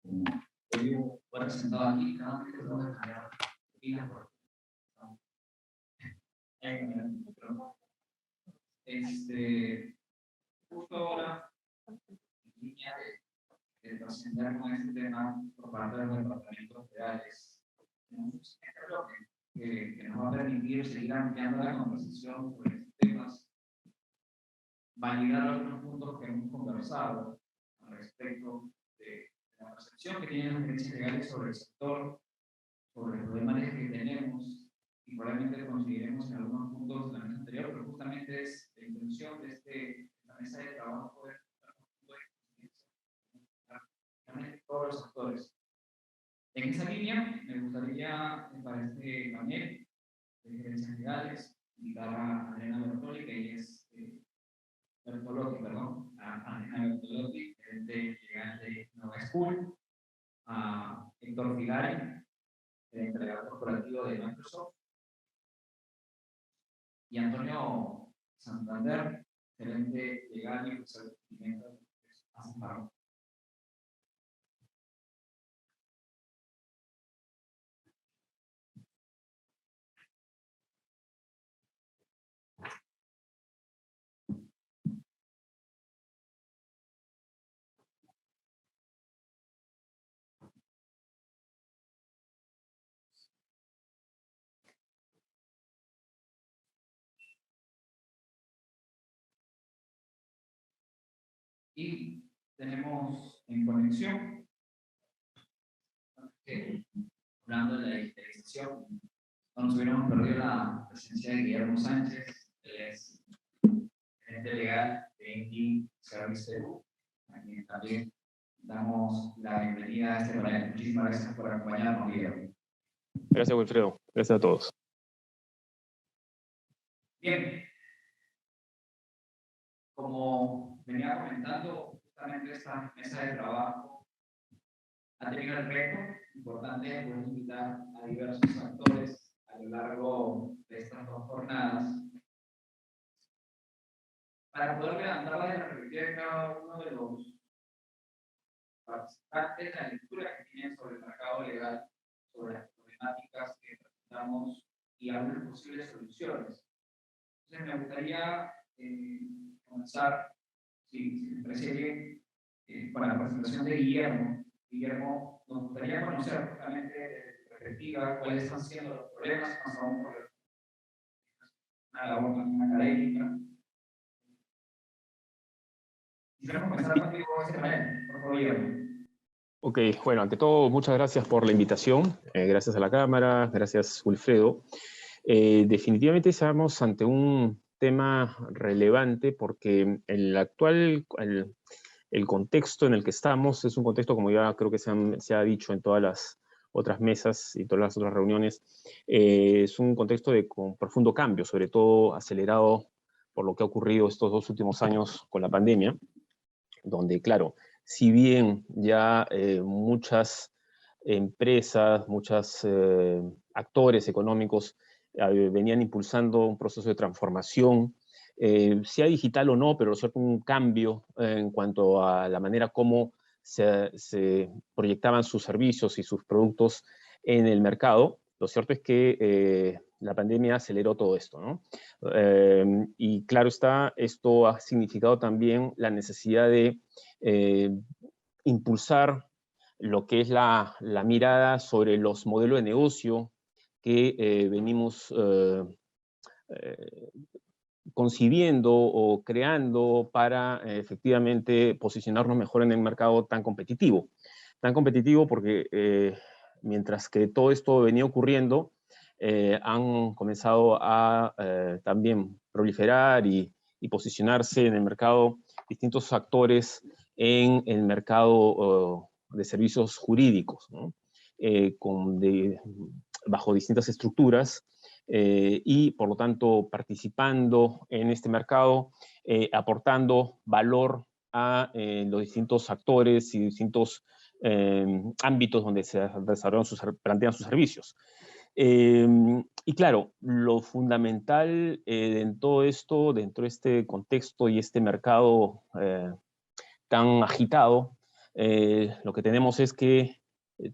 como código fue presentado aquí, cada vez que tengo que cambiar justo ahora, en línea de trascender con este tema por parte de los departamentos federales, tenemos este bloque que nos va a permitir seguir ampliando la conversación sobre estos temas, validar algunos puntos que hemos conversado al respecto de la percepción que tienen las agencias legales sobre el sector, sobre los problemas que tenemos, y probablemente conseguiremos en algunos puntos de la mesa anterior, pero justamente es la intención de la mesa de trabajo de todos los actores. En esa línea, me gustaría, para este panel de gerencias legales, invitar a Elena Bertolotti, que ella es a Elena Bertolotti, gerente legal de Nova School, a Héctor Figari, el encargado corporativo de Microsoft, y Antonio Santander, gerente legal y procedimiento de Amparo. Y tenemos en conexión, hablando de la digitalización, no nos hubiéramos perdido la presencia de Guillermo Sánchez, él es gerente legal de Engie Service Perú, a quien también damos la bienvenida a este panel. Muchísimas gracias por acompañarnos, Guillermo. Gracias, Wilfredo. Gracias a todos. Bien, como venía comentando, justamente esta mesa de trabajo ha tenido el reto importante de poder invitar a diversos actores a lo largo de estas dos jornadas para poder levantar la perspectiva de cada uno de los participantes, la lectura que tienen sobre el mercado legal, sobre las problemáticas que presentamos y algunas posibles soluciones. Entonces me gustaría comenzar, si me parece bien, con la presentación de Guillermo. Guillermo, nos gustaría conocer justamente de tu perspectiva cuáles están siendo los problemas, más aún por una labor también académica. Quisiera comenzar contigo este panel, por favor, Guillermo. Ok, bueno, ante todo, muchas gracias por la invitación. Gracias a la Cámara, gracias, Wilfredo. Definitivamente estamos ante un tema relevante porque el contexto en el que estamos es un contexto, como ya creo que se ha dicho en todas las otras mesas y todas las otras reuniones, es un contexto con profundo cambio, sobre todo acelerado por lo que ha ocurrido estos 2 últimos años con la pandemia, donde, claro, si bien ya muchas empresas, muchos actores económicos venían impulsando un proceso de transformación, sea digital o no, pero cierto un cambio en cuanto a la manera como se proyectaban sus servicios y sus productos en el mercado. Lo cierto es que la pandemia aceleró todo esto, ¿no? Y claro está, esto ha significado también la necesidad de impulsar lo que es la mirada sobre los modelos de negocio que venimos concibiendo o creando para efectivamente posicionarnos mejor en el mercado tan competitivo. Tan competitivo porque mientras que todo esto venía ocurriendo, han comenzado a también proliferar y posicionarse en el mercado distintos actores en el mercado de servicios jurídicos, ¿no? Bajo distintas estructuras y por lo tanto participando en este mercado, aportando valor a los distintos actores y distintos ámbitos donde se plantean sus servicios. Y claro, lo fundamental en todo esto, dentro de este contexto y este mercado tan agitado, lo que tenemos es que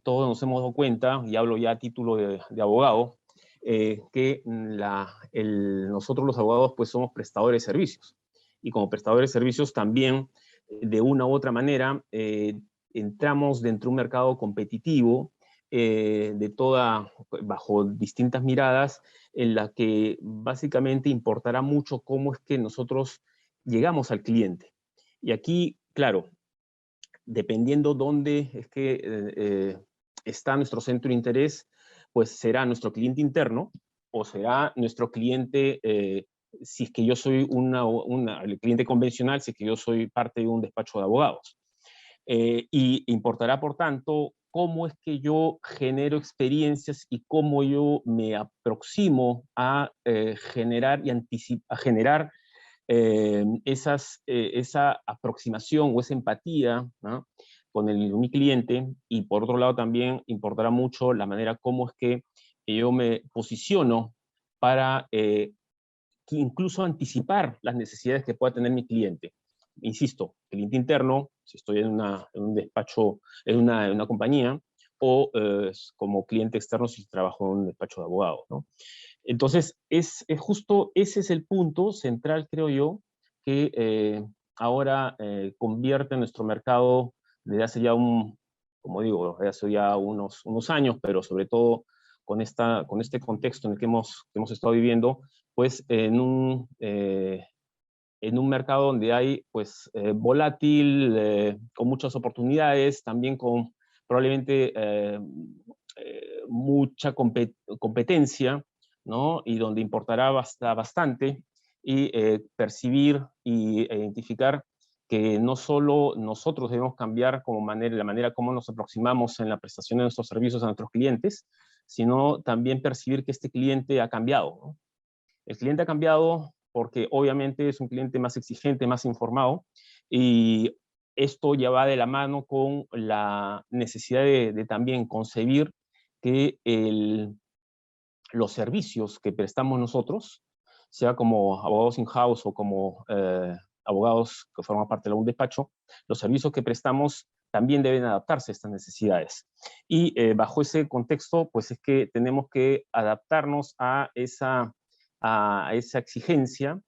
todos nos hemos dado cuenta, y hablo ya a título de abogado, que nosotros los abogados pues somos prestadores de servicios. Y como prestadores de servicios también, de una u otra manera, entramos dentro de un mercado competitivo bajo distintas miradas, en la que básicamente importará mucho cómo es que nosotros llegamos al cliente. Y aquí, claro, dependiendo dónde es que está nuestro centro de interés, pues será nuestro cliente interno o será nuestro cliente, si es que yo soy el cliente convencional, si es que yo soy parte de un despacho de abogados. Y importará, por tanto, cómo es que yo genero experiencias y cómo yo me aproximo a generar esa aproximación o esa empatía, ¿no?, con mi cliente. Y por otro lado también importará mucho la manera cómo es que yo me posiciono para incluso anticipar las necesidades que pueda tener mi cliente. Insisto, cliente interno, si estoy en un despacho, en una compañía, o como cliente externo si trabajo en un despacho de abogados, ¿no? Entonces, justo ese es el punto central, creo yo, que ahora convierte nuestro mercado desde hace ya como digo, desde hace ya unos años, pero sobre todo con este contexto en el que hemos estado viviendo, pues en un mercado donde hay, pues, volátil, con muchas oportunidades, también con probablemente mucha competencia, ¿no? Y donde importará bastante y percibir e identificar que no solo nosotros debemos cambiar la manera como nos aproximamos en la prestación de nuestros servicios a nuestros clientes, sino también percibir que este cliente ha cambiado, ¿no? El cliente ha cambiado porque obviamente es un cliente más exigente, más informado, y esto ya va de la mano con la necesidad de también concebir que los servicios que prestamos nosotros, sea como abogados in-house o como abogados que forman parte de un despacho, los servicios que prestamos también deben adaptarse a estas necesidades. Y bajo ese contexto, pues es que tenemos que adaptarnos a esa exigencia,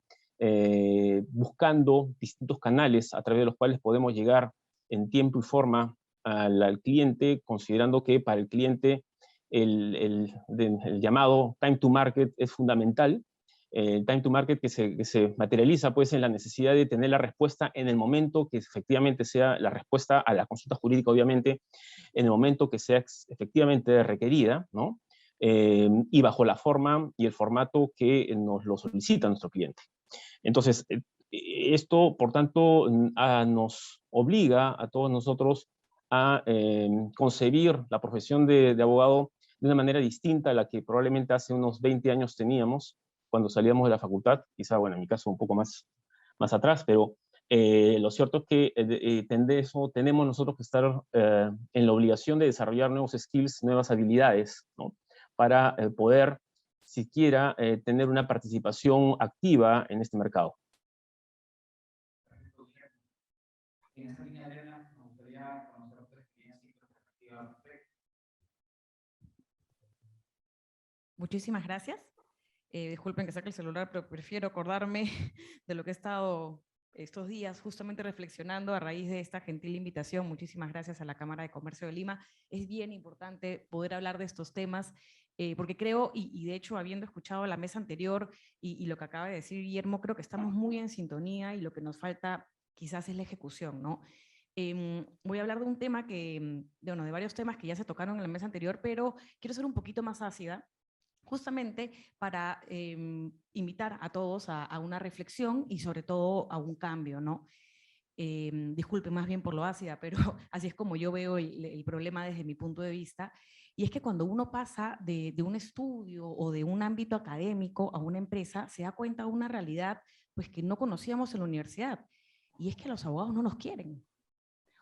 buscando distintos canales a través de los cuales podemos llegar en tiempo y forma al cliente, considerando que para el cliente el llamado time to market es fundamental. El time to market que se materializa pues en la necesidad de tener la respuesta en el momento que efectivamente sea la respuesta a la consulta jurídica, obviamente, en el momento que sea efectivamente requerida, ¿no? Y bajo la forma y el formato que nos lo solicita nuestro cliente. Entonces, esto, por tanto, nos obliga a todos nosotros a concebir la profesión de abogado de una manera distinta a la que probablemente hace unos 20 años teníamos cuando salíamos de la facultad, quizá, bueno, en mi caso un poco más atrás, pero lo cierto es que tenemos nosotros que estar en la obligación de desarrollar nuevos skills, nuevas habilidades, ¿no?, para poder siquiera tener una participación activa en este mercado. En esa línea, Elena, me gustaría conocer tu experiencia y perspectiva. Muchísimas gracias. Disculpen que saque el celular, pero prefiero acordarme de lo que he estado estos días justamente reflexionando a raíz de esta gentil invitación. Muchísimas gracias a la Cámara de Comercio de Lima. Es bien importante poder hablar de estos temas, porque creo, y de hecho habiendo escuchado la mesa anterior y lo que acaba de decir Guillermo, creo que estamos muy en sintonía y lo que nos falta quizás es la ejecución, ¿no? Voy a hablar de un tema de varios temas que ya se tocaron en la mesa anterior, pero quiero ser un poquito más ácida, justamente para invitar a todos a una reflexión y sobre todo a un cambio, ¿no? Disculpe más bien por lo ácida, pero así es como yo veo el problema desde mi punto de vista, y es que cuando uno pasa de un estudio o de un ámbito académico a una empresa, se da cuenta de una realidad pues, que no conocíamos en la universidad, y es que los abogados no nos quieren.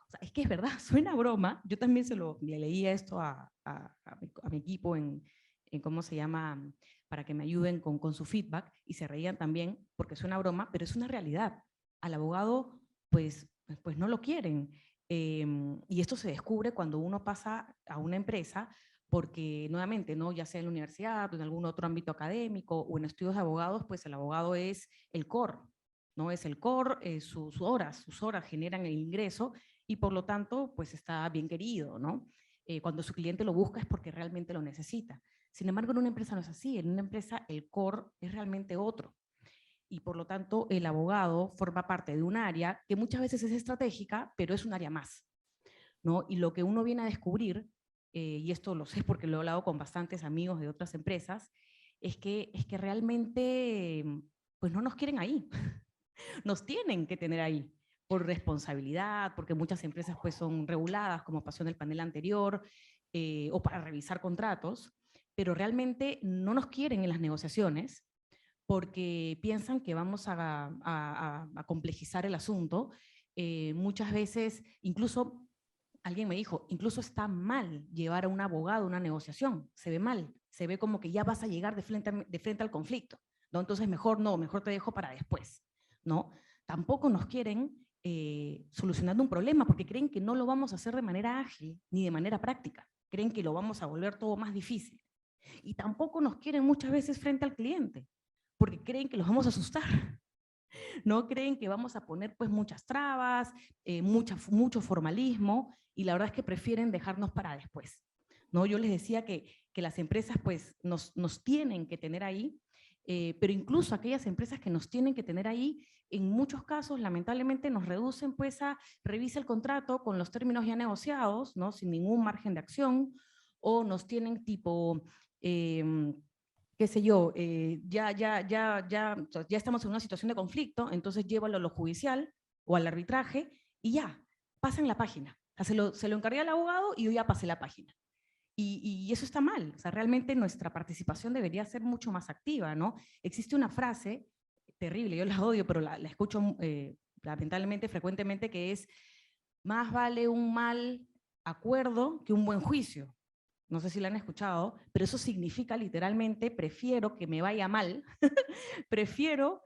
O sea, es que es verdad, suena broma. Yo también le leía esto a mi equipo en cómo se llama, para que me ayuden con su feedback, y se reían también porque suena broma, pero es una realidad. Al abogado, pues no lo quieren. Y esto se descubre cuando uno pasa a una empresa, porque nuevamente, ¿no? Ya sea en la universidad, o en algún otro ámbito académico o en estudios de abogados, pues el abogado es el core, ¿no? Es el core, sus horas generan el ingreso y por lo tanto, pues está bien querido, ¿no? Cuando su cliente lo busca es porque realmente lo necesita. Sin embargo, en una empresa no es así. En una empresa el core es realmente otro. Y por lo tanto, el abogado forma parte de un área que muchas veces es estratégica, pero es un área más, ¿no? Y lo que uno viene a descubrir, y esto lo sé porque lo he hablado con bastantes amigos de otras empresas, es que realmente pues no nos quieren ahí. Nos tienen que tener ahí por responsabilidad, porque muchas empresas pues son reguladas, como pasó en el panel anterior, o para revisar contratos, pero realmente no nos quieren en las negociaciones porque piensan que vamos a complejizar el asunto. Muchas veces, incluso alguien me dijo, incluso está mal llevar a un abogado a una negociación, se ve mal, se ve como que ya vas a llegar de frente al conflicto, ¿no? Entonces mejor no, mejor te dejo para después, ¿no? Tampoco nos quieren solucionando un problema porque creen que no lo vamos a hacer de manera ágil ni de manera práctica, creen que lo vamos a volver todo más difícil. Y tampoco nos quieren muchas veces frente al cliente, porque creen que los vamos a asustar. No creen que vamos a poner pues muchas trabas, mucho formalismo, y la verdad es que prefieren dejarnos para después, ¿no? Yo les decía que las empresas pues nos tienen que tener ahí, pero incluso aquellas empresas que nos tienen que tener ahí, en muchos casos lamentablemente nos reducen pues a revisa el contrato con los términos ya negociados, ¿no? Sin ningún margen de acción, o nos tienen tipo qué sé yo, ya estamos en una situación de conflicto, entonces llévalo a lo judicial o al arbitraje y ya, pasan la página. O sea, se lo encargué al abogado y yo ya pasé la página. Y eso está mal. O sea, realmente nuestra participación debería ser mucho más activa, ¿no? Existe una frase terrible, yo la odio, pero la escucho lamentablemente frecuentemente, que es, más vale un mal acuerdo que un buen juicio. No sé si la han escuchado, pero eso significa literalmente, prefiero que me vaya mal, prefiero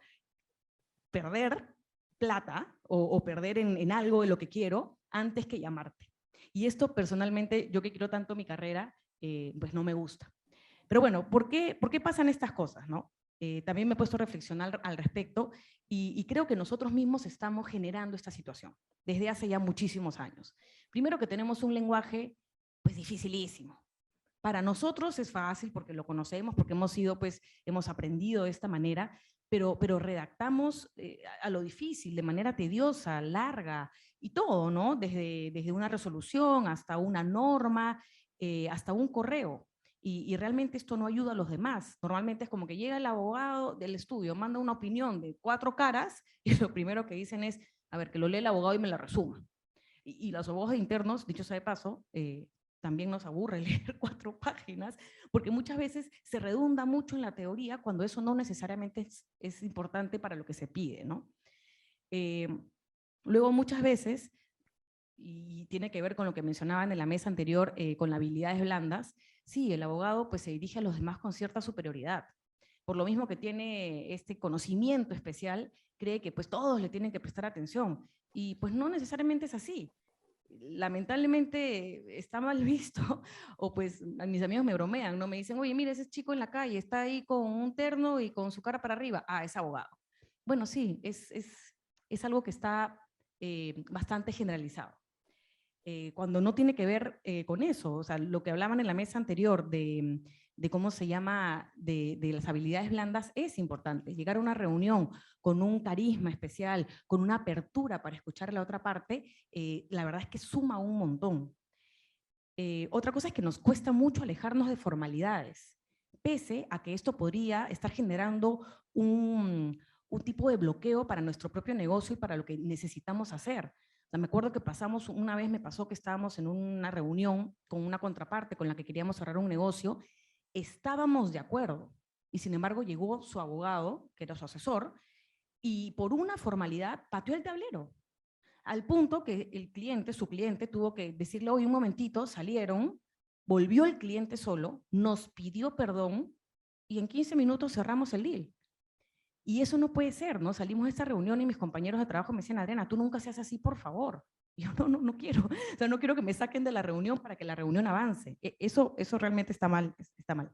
perder plata o perder en algo de lo que quiero antes que llamarte. Y esto personalmente, yo que quiero tanto mi carrera, pues no me gusta. Pero bueno, ¿por qué pasan estas cosas, no? También me he puesto a reflexionar al respecto y creo que nosotros mismos estamos generando esta situación desde hace ya muchísimos años. Primero que tenemos un lenguaje pues dificilísimo. Para nosotros es fácil porque lo conocemos, porque hemos sido, pues, hemos aprendido de esta manera, pero redactamos a lo difícil, de manera tediosa, larga, y todo, ¿no? Desde una resolución hasta una norma, hasta un correo. Y realmente esto no ayuda a los demás. Normalmente es como que llega el abogado del estudio, manda una opinión de 4 caras, y lo primero que dicen es, a ver, que lo lee el abogado y me la resuma. Y los abogados internos, dicho sea de paso, también nos aburre leer 4 páginas, porque muchas veces se redunda mucho en la teoría cuando eso no necesariamente es importante para lo que se pide, ¿no? Luego muchas veces, y tiene que ver con lo que mencionaban en la mesa anterior, con las habilidades blandas, sí, el abogado pues se dirige a los demás con cierta superioridad. Por lo mismo que tiene este conocimiento especial, cree que pues todos le tienen que prestar atención, y pues no necesariamente es así. Lamentablemente está mal visto, o pues mis amigos me bromean, ¿no? Me dicen, oye, mira, ese chico en la calle está ahí con un terno y con su cara para arriba. Ah, es abogado. Bueno, sí, es algo que está bastante generalizado. Cuando no tiene que ver con eso, o sea, lo que hablaban en la mesa anterior de cómo se llama, de las habilidades blandas es importante. Llegar a una reunión con un carisma especial, con una apertura para escuchar a la otra parte, la verdad es que suma un montón. Otra cosa es que nos cuesta mucho alejarnos de formalidades, pese a que esto podría estar generando un tipo de bloqueo para nuestro propio negocio y para lo que necesitamos hacer. O sea, me acuerdo que una vez me pasó que estábamos en una reunión con una contraparte con la que queríamos cerrar un negocio, estábamos de acuerdo, y sin embargo llegó su abogado, que era su asesor, y por una formalidad pateó el tablero, al punto que el cliente, su cliente, tuvo que decirle, oye, un momentito, salieron, volvió el cliente solo, nos pidió perdón, y en 15 minutos cerramos el deal. Y eso no puede ser, ¿no? Salimos de esta reunión y mis compañeros de trabajo me decían, Adriana, tú nunca seas así, por favor. Y yo, no quiero. O sea, no quiero que me saquen de la reunión para que la reunión avance. Eso realmente está mal. Está mal.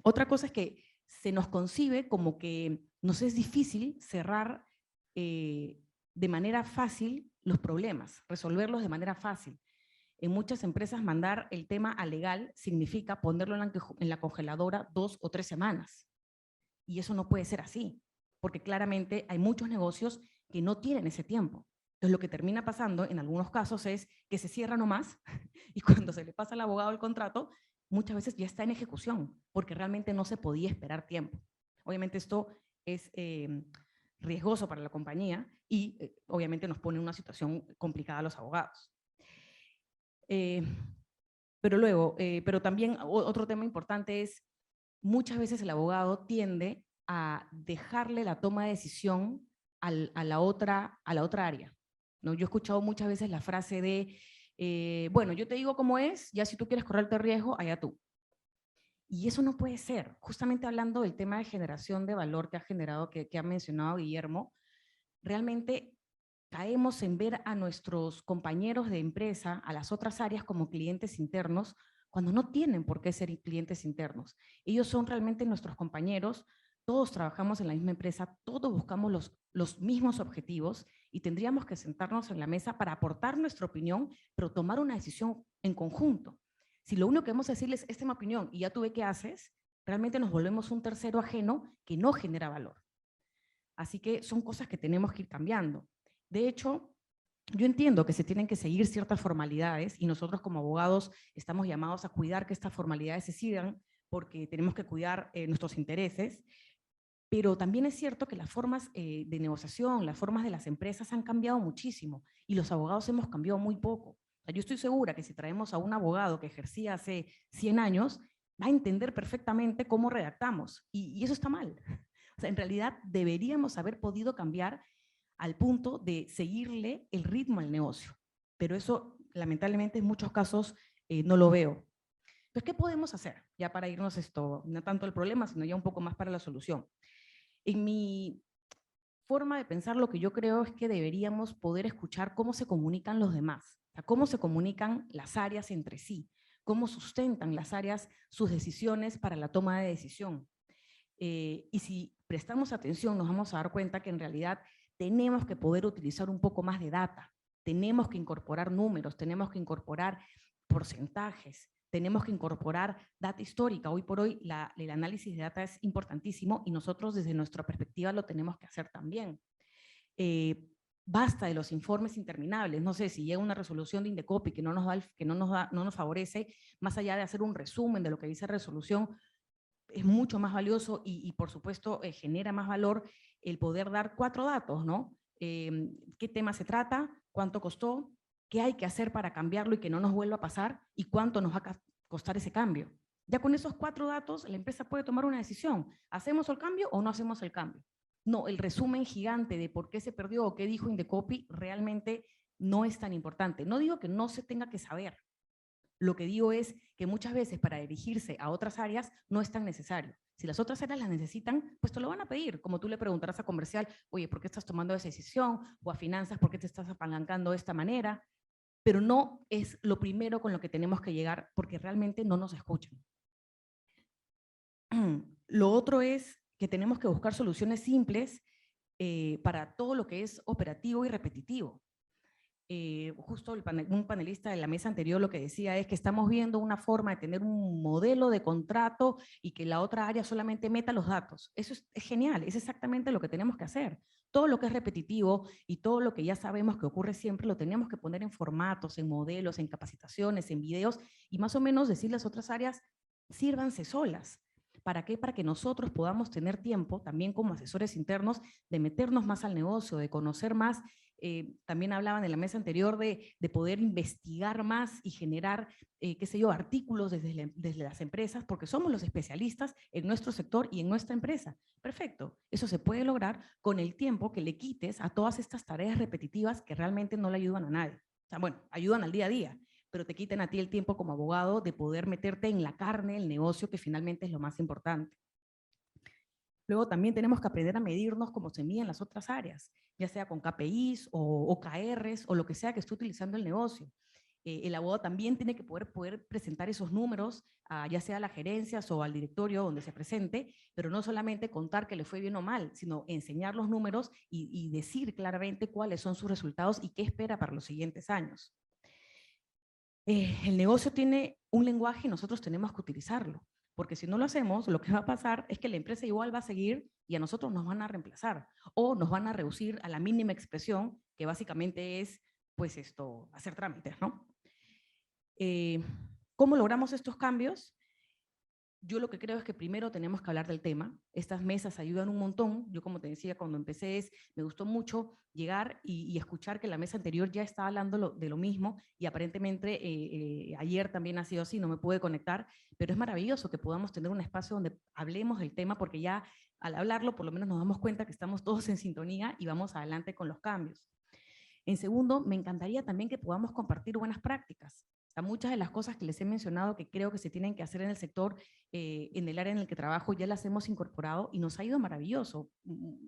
Otra cosa es que se nos concibe como que nos es difícil cerrar de manera fácil los problemas, resolverlos de manera fácil. En muchas empresas mandar el tema a legal significa ponerlo en la congeladora 2 o 3 semanas. Y eso no puede ser así, porque claramente hay muchos negocios que no tienen ese tiempo. Entonces lo que termina pasando en algunos casos es que se cierra nomás y cuando se le pasa al abogado el contrato, muchas veces ya está en ejecución, porque realmente no se podía esperar tiempo. Obviamente esto es riesgoso para la compañía y obviamente nos pone en una situación complicada a los abogados. Pero también otro tema importante es, muchas veces el abogado tiende a dejarle la toma de decisión a la otra área, ¿no? Yo he escuchado muchas veces la frase de, bueno, yo te digo cómo es, ya si tú quieres correrte riesgo, allá tú. Y eso no puede ser. Justamente hablando del tema de generación de valor que ha generado, que ha mencionado Guillermo, realmente caemos en ver a nuestros compañeros de empresa, a las otras áreas como clientes internos, cuando no tienen por qué ser clientes internos. Ellos son realmente nuestros compañeros, todos trabajamos en la misma empresa, todos buscamos los mismos objetivos y tendríamos que sentarnos en la mesa para aportar nuestra opinión, pero tomar una decisión en conjunto. Si lo único que vamos a decirles, esta es mi opinión y ya tú ve qué haces, realmente nos volvemos un tercero ajeno que no genera valor. Así que son cosas que tenemos que ir cambiando. De hecho, yo entiendo que se tienen que seguir ciertas formalidades y nosotros como abogados estamos llamados a cuidar que estas formalidades se sigan porque tenemos que cuidar nuestros intereses, pero también es cierto que las formas de negociación, las formas de las empresas han cambiado muchísimo y los abogados hemos cambiado muy poco. O sea, yo estoy segura que si traemos a un abogado que ejercía hace 100 años, va a entender perfectamente cómo redactamos y eso está mal. O sea, en realidad deberíamos haber podido cambiar al punto de seguirle el ritmo al negocio. Pero eso, lamentablemente, en muchos casos no lo veo. Entonces, ¿qué podemos hacer? Ya para irnos esto, no tanto el problema, sino ya un poco más para la solución. En mi forma de pensar, lo que yo creo es que deberíamos poder escuchar cómo se comunican los demás, o sea, cómo se comunican las áreas entre sí, cómo sustentan las áreas sus decisiones para la toma de decisión. Y si prestamos atención, nos vamos a dar cuenta que en realidad tenemos que poder utilizar un poco más de data, tenemos que incorporar números, tenemos que incorporar porcentajes, tenemos que incorporar data histórica. Hoy por hoy el análisis de data es importantísimo y nosotros desde nuestra perspectiva lo tenemos que hacer también. Basta de los informes interminables. No sé, si llega una resolución de Indecopi que no nos favorece, más allá de hacer un resumen de lo que dice la resolución, es mucho más valioso y por supuesto, genera más valor el poder dar 4 datos, ¿no? ¿Qué tema se trata? ¿Cuánto costó? ¿Qué hay que hacer para cambiarlo y que no nos vuelva a pasar? ¿Y cuánto nos va a costar ese cambio? Ya con esos 4 datos, la empresa puede tomar una decisión. ¿Hacemos el cambio o no hacemos el cambio? No, el resumen gigante de por qué se perdió o qué dijo Indecopi realmente no es tan importante. No digo que no se tenga que saber. Lo que digo es que muchas veces para dirigirse a otras áreas no es tan necesario. Si las otras áreas las necesitan, pues te lo van a pedir. Como tú le preguntarás a comercial, oye, ¿por qué estás tomando esa decisión? O a finanzas, ¿por qué te estás apalancando de esta manera? Pero no es lo primero con lo que tenemos que llegar porque realmente no nos escuchan. Lo otro es que tenemos que buscar soluciones simples para todo lo que es operativo y repetitivo. Justo un panelista de la mesa anterior lo que decía es que estamos viendo una forma de tener un modelo de contrato y que la otra área solamente meta los datos. Eso es genial, es exactamente lo que tenemos que hacer. Todo lo que es repetitivo y todo lo que ya sabemos que ocurre siempre lo tenemos que poner en formatos, en modelos, en capacitaciones, en videos y más o menos decirles a otras áreas, sírvanse solas. ¿Para qué? Para que nosotros podamos tener tiempo, también como asesores internos, de meternos más al negocio, de conocer más. También hablaban en la mesa anterior de poder investigar más y generar, qué sé yo, artículos desde las empresas, porque somos los especialistas en nuestro sector y en nuestra empresa. Perfecto, eso se puede lograr con el tiempo que le quites a todas estas tareas repetitivas que realmente no le ayudan a nadie. O sea, bueno, ayudan al día a día, pero te quitan a ti el tiempo como abogado de poder meterte en la carne del negocio, que finalmente es lo más importante. Luego también tenemos que aprender a medirnos como se miden las otras áreas, ya sea con KPIs o OKRs o lo que sea que esté utilizando el negocio. El abogado también tiene que poder presentar esos números, ya sea a las gerencias o al directorio donde se presente, pero no solamente contar que le fue bien o mal, sino enseñar los números y decir claramente cuáles son sus resultados y qué espera para los siguientes años. El negocio tiene un lenguaje y nosotros tenemos que utilizarlo, porque si no lo hacemos, lo que va a pasar es que la empresa igual va a seguir y a nosotros nos van a reemplazar o nos van a reducir a la mínima expresión, que básicamente es, pues hacer trámites, ¿no? ¿Cómo logramos estos cambios? Yo lo que creo es que primero tenemos que hablar del tema. Estas mesas ayudan un montón. Yo, como te decía, cuando empecé, me gustó mucho llegar y escuchar que la mesa anterior ya estaba hablando de lo mismo y aparentemente ayer también ha sido así, no me pude conectar, pero es maravilloso que podamos tener un espacio donde hablemos del tema porque ya al hablarlo por lo menos nos damos cuenta que estamos todos en sintonía y vamos adelante con los cambios. En segundo, me encantaría también que podamos compartir buenas prácticas. Muchas de las cosas que les he mencionado que creo que se tienen que hacer en el sector, en el área en el que trabajo, ya las hemos incorporado y nos ha ido maravilloso.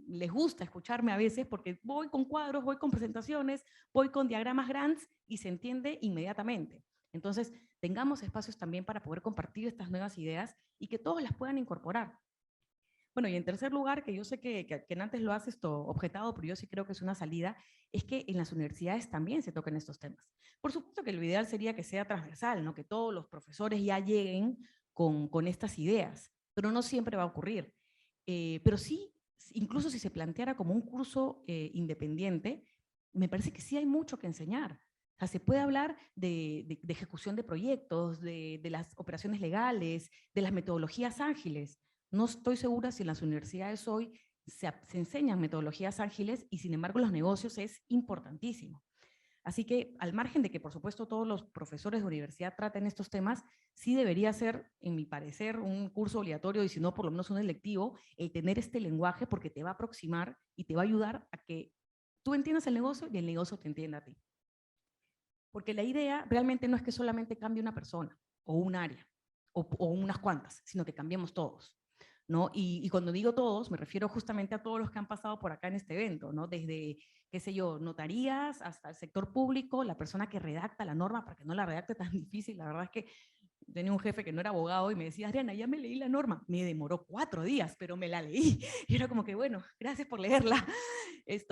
Les gusta escucharme a veces porque voy con cuadros, voy con presentaciones, voy con diagramas grandes y se entiende inmediatamente. Entonces, tengamos espacios también para poder compartir estas nuevas ideas y que todos las puedan incorporar. Bueno, y en tercer lugar, que yo sé que antes lo has objetado, pero yo sí creo que es una salida, es que en las universidades también se toquen estos temas. Por supuesto que lo ideal sería que sea transversal, ¿no? Que todos los profesores ya lleguen con estas ideas, pero no siempre va a ocurrir. Pero sí, incluso si se planteara como un curso independiente, me parece que sí hay mucho que enseñar. O sea, se puede hablar de ejecución de proyectos, de las operaciones legales, de las metodologías ágiles. No estoy segura si en las universidades hoy se enseñan metodologías ágiles y sin embargo los negocios es importantísimo. Así que al margen de que por supuesto todos los profesores de universidad traten estos temas, sí debería ser, en mi parecer, un curso obligatorio y si no por lo menos un electivo, el tener este lenguaje porque te va a aproximar y te va a ayudar a que tú entiendas el negocio y el negocio te entienda a ti. Porque la idea realmente no es que solamente cambie una persona o un área o unas cuantas, sino que cambiemos todos. ¿No? Y cuando digo todos, me refiero justamente a todos los que han pasado por acá en este evento, ¿no? Desde, qué sé yo, notarías hasta el sector público, la persona que redacta la norma para que no la redacte tan difícil. La verdad es que tenía un jefe que no era abogado y me decía, Adriana, ya me leí la norma. Me demoró 4 días, pero me la leí. Y era como que, bueno, gracias por leerla.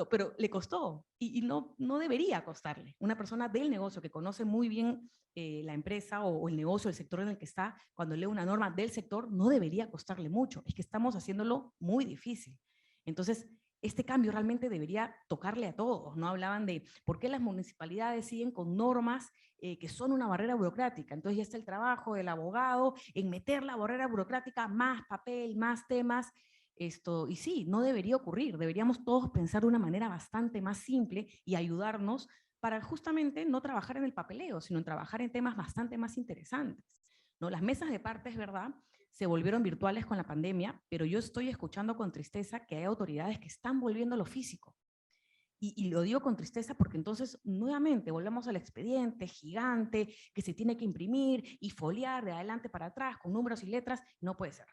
Pero le costó y no debería costarle. Una persona del negocio que conoce muy bien la empresa o el negocio, el sector en el que está, cuando lee una norma del sector, no debería costarle mucho. Es que estamos haciéndolo muy difícil. Entonces, este cambio realmente debería tocarle a todos. No hablaban de por qué las municipalidades siguen con normas que son una barrera burocrática. Entonces ya está el trabajo del abogado en meter la barrera burocrática, más papel, más temas. Y sí, no debería ocurrir. Deberíamos todos pensar de una manera bastante más simple y ayudarnos para justamente no trabajar en el papeleo, sino en trabajar en temas bastante más interesantes. ¿No? Las mesas de parte, es verdad, se volvieron virtuales con la pandemia, pero yo estoy escuchando con tristeza que hay autoridades que están volviendo a lo físico. Y lo digo con tristeza porque entonces nuevamente volvemos al expediente gigante que se tiene que imprimir y foliar de adelante para atrás con números y letras. No puede ser.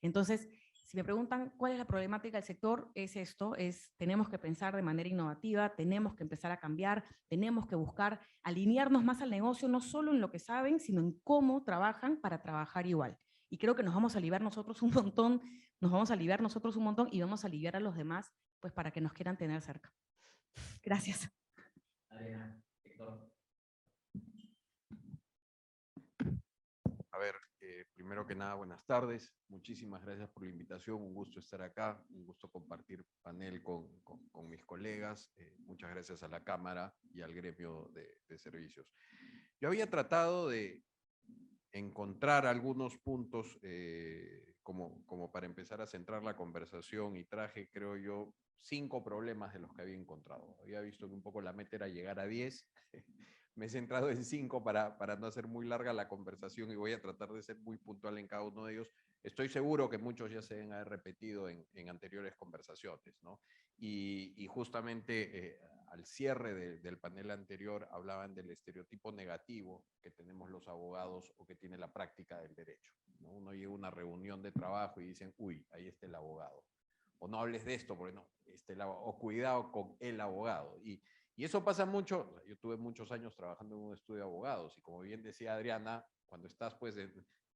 Entonces, si me preguntan cuál es la problemática del sector, es esto, tenemos que pensar de manera innovativa, tenemos que empezar a cambiar, tenemos que buscar alinearnos más al negocio, no solo en lo que saben, sino en cómo trabajan para trabajar igual. Y creo que nos vamos a aliviar nosotros un montón, y vamos a aliviar a los demás, pues para que nos quieran tener cerca. Gracias. Adriana, Héctor. A ver, primero que nada, buenas tardes. Muchísimas gracias por la invitación. Un gusto estar acá, un gusto compartir panel con mis colegas. Muchas gracias a la Cámara y al gremio de servicios. Yo había tratado de encontrar algunos puntos como para empezar a centrar la conversación y traje, creo yo, 5 problemas de los que había encontrado. Había visto que un poco la meta era llegar a 10. Me he centrado en 5 para no hacer muy larga la conversación y voy a tratar de ser muy puntual en cada uno de ellos. Estoy seguro que muchos ya se deben haber repetido en anteriores conversaciones, ¿no? Y justamente al cierre del panel anterior hablaban del estereotipo negativo que tenemos los abogados o que tiene la práctica del derecho, ¿no? Uno llega a una reunión de trabajo y dicen, uy, ahí está el abogado. O no hables de esto, porque no, o cuidado con el abogado. Y eso pasa mucho. Yo tuve muchos años trabajando en un estudio de abogados y como bien decía Adriana, cuando estás pues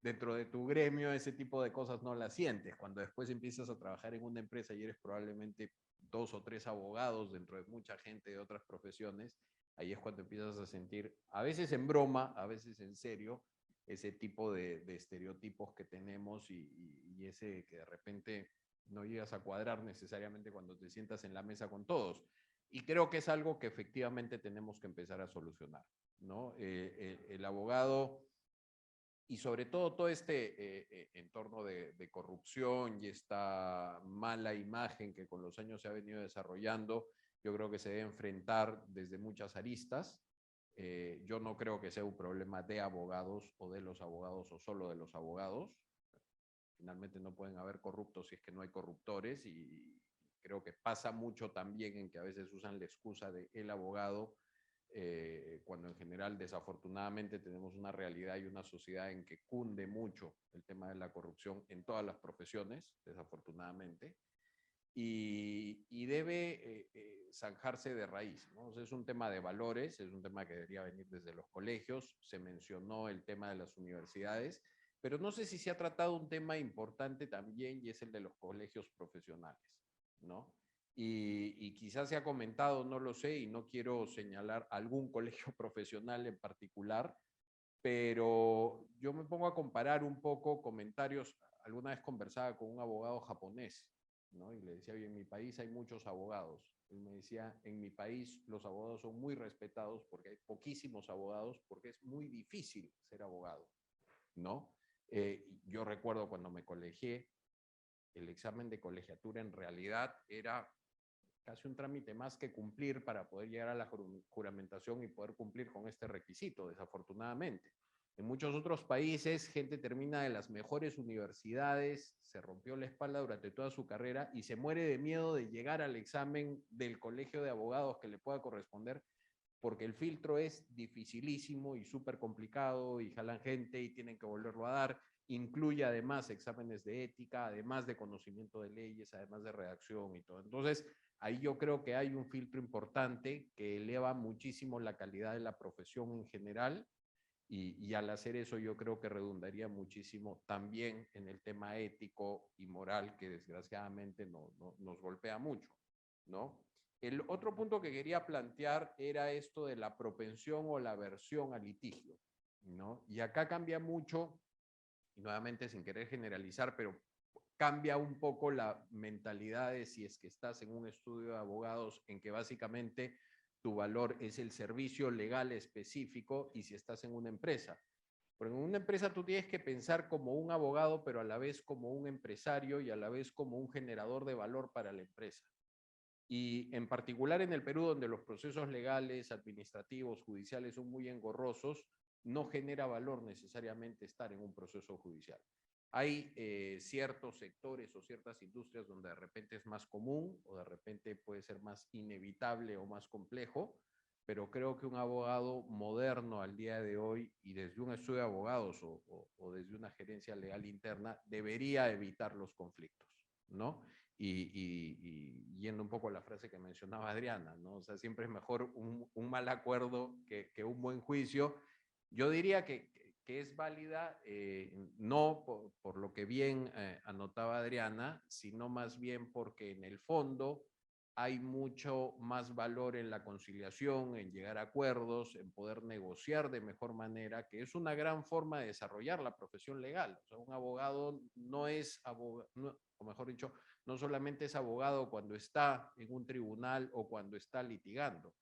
dentro de tu gremio, ese tipo de cosas no las sientes. Cuando después empiezas a trabajar en una empresa y eres probablemente 2 o 3 abogados dentro de mucha gente de otras profesiones, ahí es cuando empiezas a sentir, a veces en broma, a veces en serio, ese tipo de estereotipos que tenemos y ese que de repente no llegas a cuadrar necesariamente cuando te sientas en la mesa con todos. Y creo que es algo que efectivamente tenemos que empezar a solucionar, ¿no? El abogado y sobre todo este entorno de corrupción y esta mala imagen que con los años se ha venido desarrollando, yo creo que se debe enfrentar desde muchas aristas. Yo no creo que sea un problema de abogados o de los abogados o solo de los abogados. Finalmente no pueden haber corruptos si es que no hay corruptores y creo que pasa mucho también en que a veces usan la excusa de el abogado cuando en general desafortunadamente tenemos una realidad y una sociedad en que cunde mucho el tema de la corrupción en todas las profesiones, desafortunadamente, y debe zanjarse de raíz, ¿no? O sea, es un tema de valores, es un tema que debería venir desde los colegios, se mencionó el tema de las universidades, pero no sé si se ha tratado un tema importante también y es el de los colegios profesionales, ¿no? Y quizás se ha comentado, no lo sé, y no quiero señalar algún colegio profesional en particular, pero yo me pongo a comparar un poco comentarios. Alguna vez conversaba con un abogado japonés, ¿no? Y le decía, oye, en mi país hay muchos abogados. Él me decía, en mi país los abogados son muy respetados porque hay poquísimos abogados, porque es muy difícil ser abogado, ¿no? Yo recuerdo cuando me colegié, el examen de colegiatura en realidad era casi un trámite más que cumplir para poder llegar a la juramentación y poder cumplir con este requisito, desafortunadamente. En muchos otros países, gente termina de las mejores universidades, se rompió la espalda durante toda su carrera y se muere de miedo de llegar al examen del colegio de abogados que le pueda corresponder, porque el filtro es dificilísimo y súper complicado y jalan gente y tienen que volverlo a dar. Incluye además exámenes de ética, además de conocimiento de leyes, además de redacción y todo. Entonces, ahí yo creo que hay un filtro importante que eleva muchísimo la calidad de la profesión en general y al hacer eso yo creo que redundaría muchísimo también en el tema ético y moral que desgraciadamente nos golpea mucho, ¿no? El otro punto que quería plantear era esto de la propensión o la aversión al litigio, ¿no? Y acá cambia mucho, y nuevamente sin querer generalizar, pero cambia un poco la mentalidad de si es que estás en un estudio de abogados en que básicamente tu valor es el servicio legal específico y si estás en una empresa. Porque en una empresa tú tienes que pensar como un abogado, pero a la vez como un empresario y a la vez como un generador de valor para la empresa. Y en particular en el Perú, donde los procesos legales, administrativos, judiciales son muy engorrosos, no genera valor necesariamente estar en un proceso judicial. Hay ciertos sectores o ciertas industrias donde de repente es más común o de repente puede ser más inevitable o más complejo, pero creo que un abogado moderno al día de hoy y desde un estudio de abogados o desde una gerencia legal interna debería evitar los conflictos, ¿no? Y yendo un poco a la frase que mencionaba Adriana, ¿no? O sea, siempre es mejor un mal acuerdo que un buen juicio. Yo diría que es válida, no por lo que bien anotaba Adriana, sino más bien porque en el fondo hay mucho más valor en la conciliación, en llegar a acuerdos, en poder negociar de mejor manera, que es una gran forma de desarrollar la profesión legal. O sea, un abogado no es abogado, o mejor dicho, no solamente es abogado cuando está en un tribunal o cuando está litigando.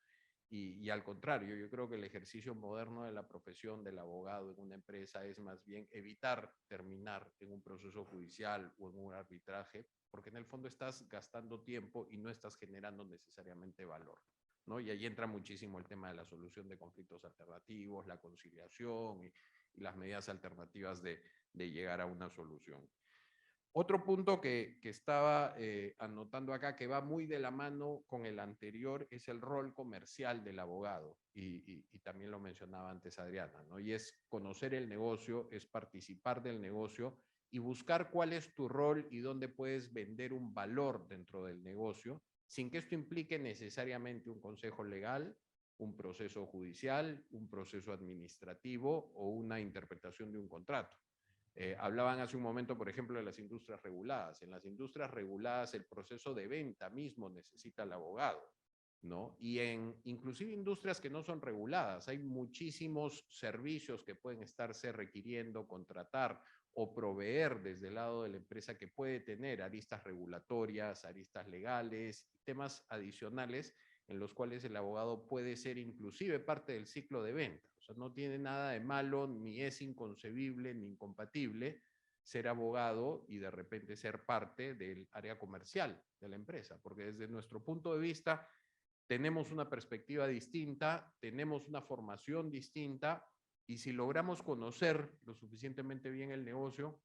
Y al contrario, yo creo que el ejercicio moderno de la profesión del abogado en una empresa es más bien evitar terminar en un proceso judicial o en un arbitraje, porque en el fondo estás gastando tiempo y no estás generando necesariamente valor, ¿no? Y ahí entra muchísimo el tema de la solución de conflictos alternativos, la conciliación y las medidas alternativas de llegar a una solución. Otro punto que estaba anotando acá, que va muy de la mano con el anterior, es el rol comercial del abogado. Y también lo mencionaba antes Adriana, ¿no? Y es conocer el negocio, es participar del negocio y buscar cuál es tu rol y dónde puedes vender un valor dentro del negocio, sin que esto implique necesariamente un consejo legal, un proceso judicial, un proceso administrativo o una interpretación de un contrato. Hablaban hace un momento, por ejemplo, de las industrias reguladas. En las industrias reguladas el proceso de venta mismo necesita el abogado, ¿no? Y en inclusive industrias que no son reguladas, hay muchísimos servicios que pueden estarse requiriendo contratar o proveer desde el lado de la empresa que puede tener aristas regulatorias, aristas legales, temas adicionales en los cuales el abogado puede ser inclusive parte del ciclo de venta. O sea, no tiene nada de malo, ni es inconcebible, ni incompatible ser abogado y de repente ser parte del área comercial de la empresa, porque desde nuestro punto de vista tenemos una perspectiva distinta, tenemos una formación distinta, y si logramos conocer lo suficientemente bien el negocio,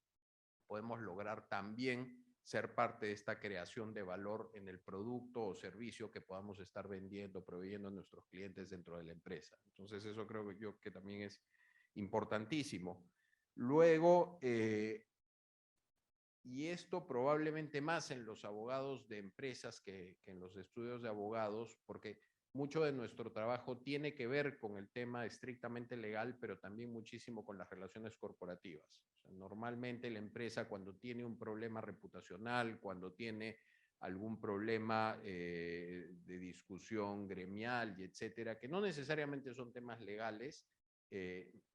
podemos lograr también ser parte de esta creación de valor en el producto o servicio que podamos estar vendiendo, proveyendo a nuestros clientes dentro de la empresa. Entonces eso creo yo que también es importantísimo. Luego, y esto probablemente más en los abogados de empresas que en los estudios de abogados, porque mucho de nuestro trabajo tiene que ver con el tema estrictamente legal, pero también muchísimo con las relaciones corporativas. O sea, normalmente la empresa cuando tiene un problema reputacional, cuando tiene algún problema de discusión gremial y etcétera, que no necesariamente son temas legales,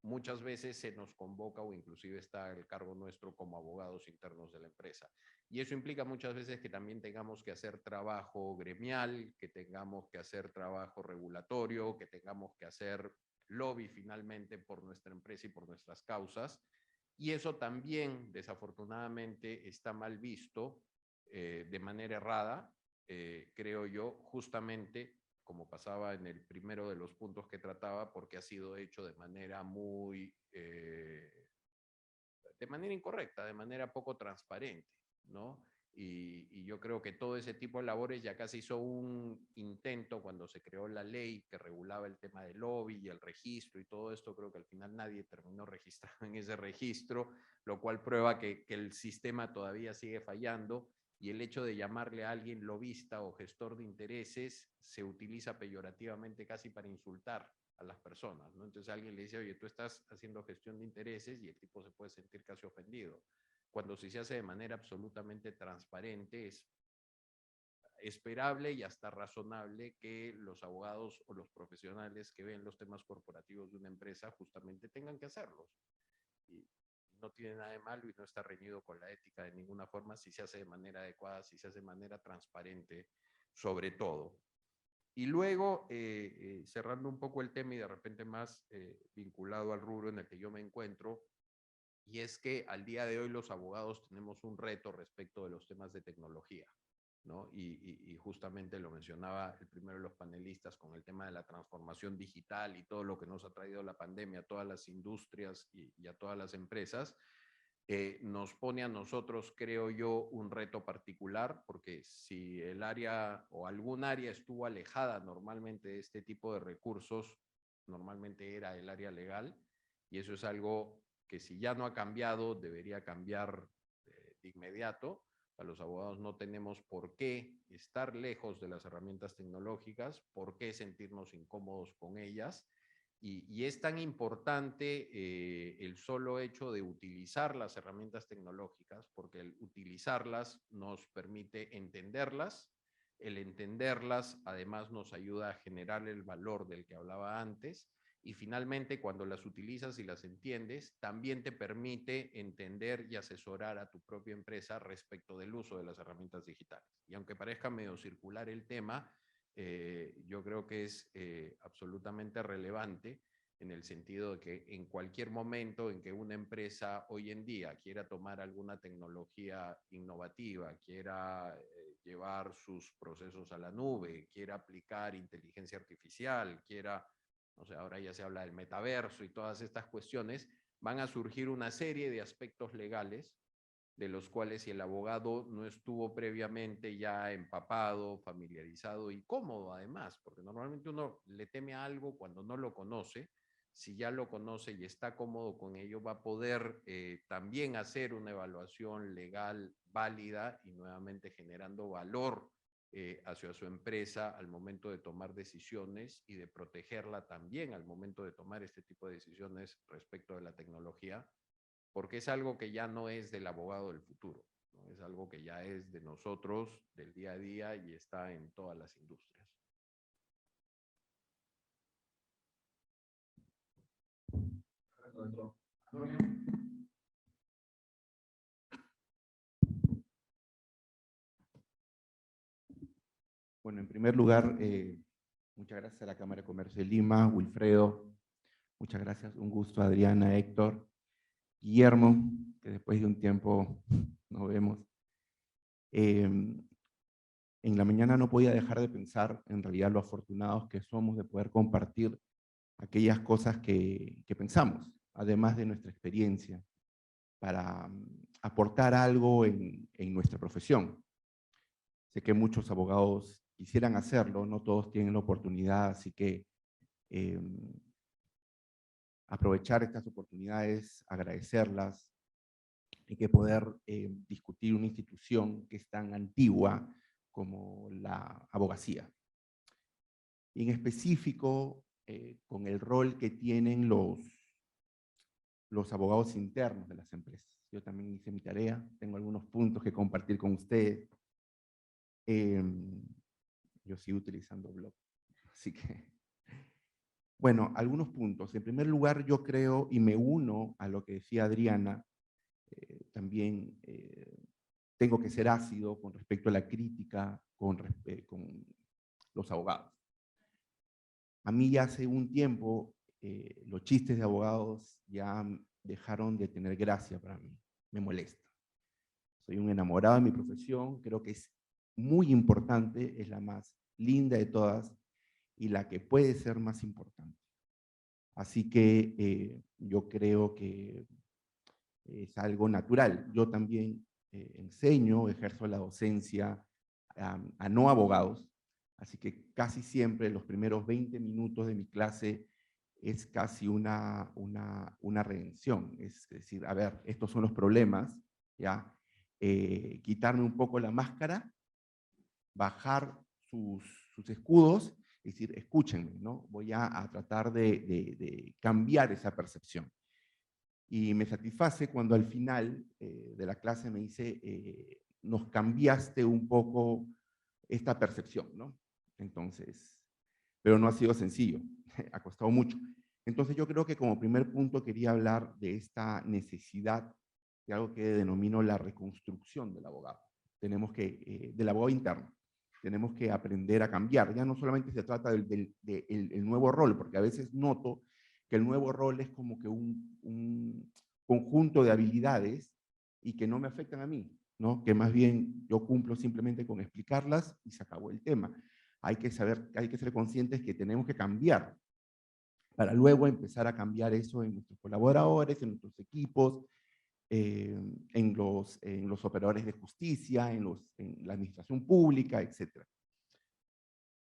muchas veces se nos convoca o inclusive está el cargo nuestro como abogados internos de la empresa. Y eso implica muchas veces que también tengamos que hacer trabajo gremial, que tengamos que hacer trabajo regulatorio, que tengamos que hacer lobby finalmente por nuestra empresa y por nuestras causas. Y eso también, desafortunadamente, está mal visto de manera errada, creo yo, justamente como pasaba en el primero de los puntos que trataba, porque ha sido hecho de manera de manera incorrecta, de manera poco transparente, ¿no? Y yo creo que todo ese tipo de labores ya casi hizo un intento cuando se creó la ley que regulaba el tema del lobby y el registro y todo esto, creo que al final nadie terminó registrado en ese registro, lo cual prueba que el sistema todavía sigue fallando. Y el hecho de llamarle a alguien lobista o gestor de intereses se utiliza peyorativamente casi para insultar a las personas, ¿no? Entonces alguien le dice, oye, tú estás haciendo gestión de intereses, y el tipo se puede sentir casi ofendido. Cuando si se hace de manera absolutamente transparente, es esperable y hasta razonable que los abogados o los profesionales que ven los temas corporativos de una empresa justamente tengan que hacerlos. Y no tiene nada de malo y no está reñido con la ética de ninguna forma si se hace de manera adecuada, si se hace de manera transparente, sobre todo. Y luego, cerrando un poco el tema y de repente más vinculado al rubro en el que yo me encuentro, y es que al día de hoy los abogados tenemos un reto respecto de los temas de tecnología, ¿no? Y justamente lo mencionaba el primero de los panelistas con el tema de la transformación digital y todo lo que nos ha traído la pandemia a todas las industrias y a todas las empresas. Nos pone a nosotros, creo yo, un reto particular, porque si el área o algún área estuvo alejada normalmente de este tipo de recursos, normalmente era el área legal, y eso es algo que si ya no ha cambiado, debería cambiar de inmediato. A los abogados no tenemos por qué estar lejos de las herramientas tecnológicas, por qué sentirnos incómodos con ellas. Y es tan importante el solo hecho de utilizar las herramientas tecnológicas, porque el utilizarlas nos permite entenderlas, el entenderlas además nos ayuda a generar el valor del que hablaba antes, y finalmente cuando las utilizas y las entiendes, también te permite entender y asesorar a tu propia empresa respecto del uso de las herramientas digitales. Y aunque parezca medio circular el tema, yo creo que es absolutamente relevante en el sentido de que en cualquier momento en que una empresa hoy en día quiera tomar alguna tecnología innovativa, quiera llevar sus procesos a la nube, quiera aplicar inteligencia artificial, quiera, no sé, ahora ya se habla del metaverso y todas estas cuestiones, van a surgir una serie de aspectos legales de los cuales si el abogado no estuvo previamente ya empapado, familiarizado y cómodo además, porque normalmente uno le teme a algo cuando no lo conoce. Si ya lo conoce y está cómodo con ello, va a poder también hacer una evaluación legal válida y nuevamente generando valor hacia su empresa al momento de tomar decisiones y de protegerla también al momento de tomar este tipo de decisiones respecto de la tecnología, porque es algo que ya no es del abogado del futuro, ¿no? Es algo que ya es de nosotros, del día a día, y está en todas las industrias. Bueno, en primer lugar, muchas gracias a la Cámara de Comercio de Lima, Wilfredo, muchas gracias, un gusto, Adriana, Héctor, Guillermo, que después de un tiempo nos vemos. En la mañana no podía dejar de pensar en realidad lo afortunados que somos de poder compartir aquellas cosas que pensamos, además de nuestra experiencia, para aportar algo en nuestra profesión. Sé que muchos abogados quisieran hacerlo, no todos tienen la oportunidad, así que aprovechar estas oportunidades, agradecerlas, y que poder discutir una institución que es tan antigua como la abogacía. Y en específico, con el rol que tienen los abogados internos de las empresas. Yo también hice mi tarea, tengo algunos puntos que compartir con ustedes. Yo sigo utilizando blog, así que... Bueno, algunos puntos. En primer lugar, yo creo, y me uno a lo que decía Adriana, también tengo que ser ácido con respecto a la crítica con los abogados. A mí ya hace un tiempo los chistes de abogados ya dejaron de tener gracia para mí, me molesta. Soy un enamorado de mi profesión, creo que es muy importante, es la más linda de todas y la que puede ser más importante. Así que yo creo que es algo natural. Yo también enseño, ejerzo la docencia a no abogados, así que casi siempre los primeros 20 minutos de mi clase es casi una redención. Es decir, a ver, estos son los problemas, ¿ya? Quitarme un poco la máscara, bajar sus escudos, es decir, escúchenme, ¿no? Voy a tratar de cambiar esa percepción. Y me satisface cuando al final de la clase me dice, nos cambiaste un poco esta percepción, ¿no? Entonces, pero no ha sido sencillo, ha costado mucho. Entonces yo creo que como primer punto quería hablar de esta necesidad de algo que denomino la reconstrucción del abogado. Tenemos que, del abogado interno, tenemos que aprender a cambiar. Ya no solamente se trata del nuevo rol, porque a veces noto que el nuevo rol es como que un conjunto de habilidades y que no me afectan a mí, ¿no? Que más bien yo cumplo simplemente con explicarlas y se acabó el tema. Hay que ser conscientes que tenemos que cambiar para luego empezar a cambiar eso en nuestros colaboradores, en nuestros equipos, en los operadores de justicia, en la administración pública, etc.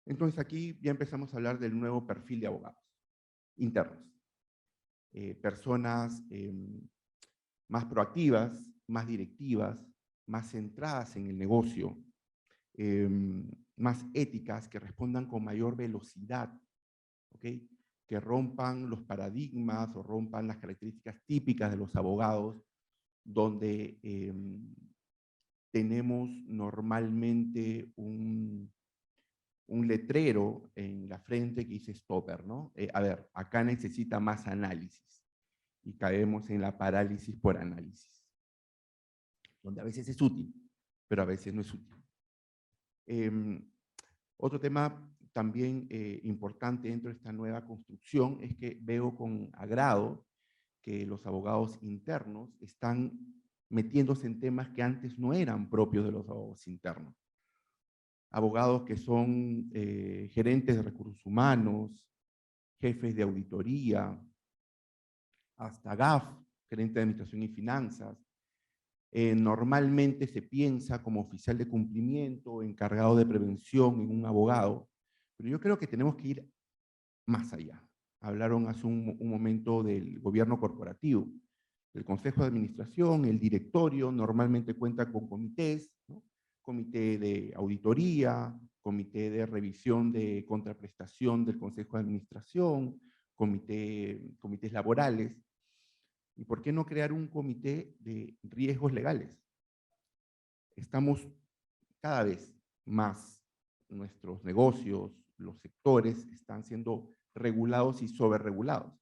Entonces aquí ya empezamos a hablar del nuevo perfil de abogados internos. Personas más proactivas, más directivas, más centradas en el negocio, más éticas, que respondan con mayor velocidad, ¿ok? Que rompan los paradigmas o rompan las características típicas de los abogados, donde tenemos normalmente un letrero en la frente que dice stopper, ¿no? A ver, acá necesita más análisis y caemos en la parálisis por análisis, donde a veces es útil, pero a veces no es útil. Otro tema también importante dentro de esta nueva construcción es que veo con agrado que los abogados internos están metiéndose en temas que antes no eran propios de los abogados internos. Abogados que son gerentes de recursos humanos, jefes de auditoría, hasta GAF, gerente de administración y finanzas, Normalmente se piensa como oficial de cumplimiento, encargado de prevención en un abogado, pero yo creo que tenemos que ir más allá. Hablaron hace un momento del gobierno corporativo. El consejo de administración, el directorio, normalmente cuenta con comités, ¿no? Comité de auditoría, comité de revisión de contraprestación del consejo de administración, comités laborales. ¿Y por qué no crear un comité de riesgos legales? Estamos cada vez más, nuestros negocios, los sectores están siendo regulados y sobreregulados.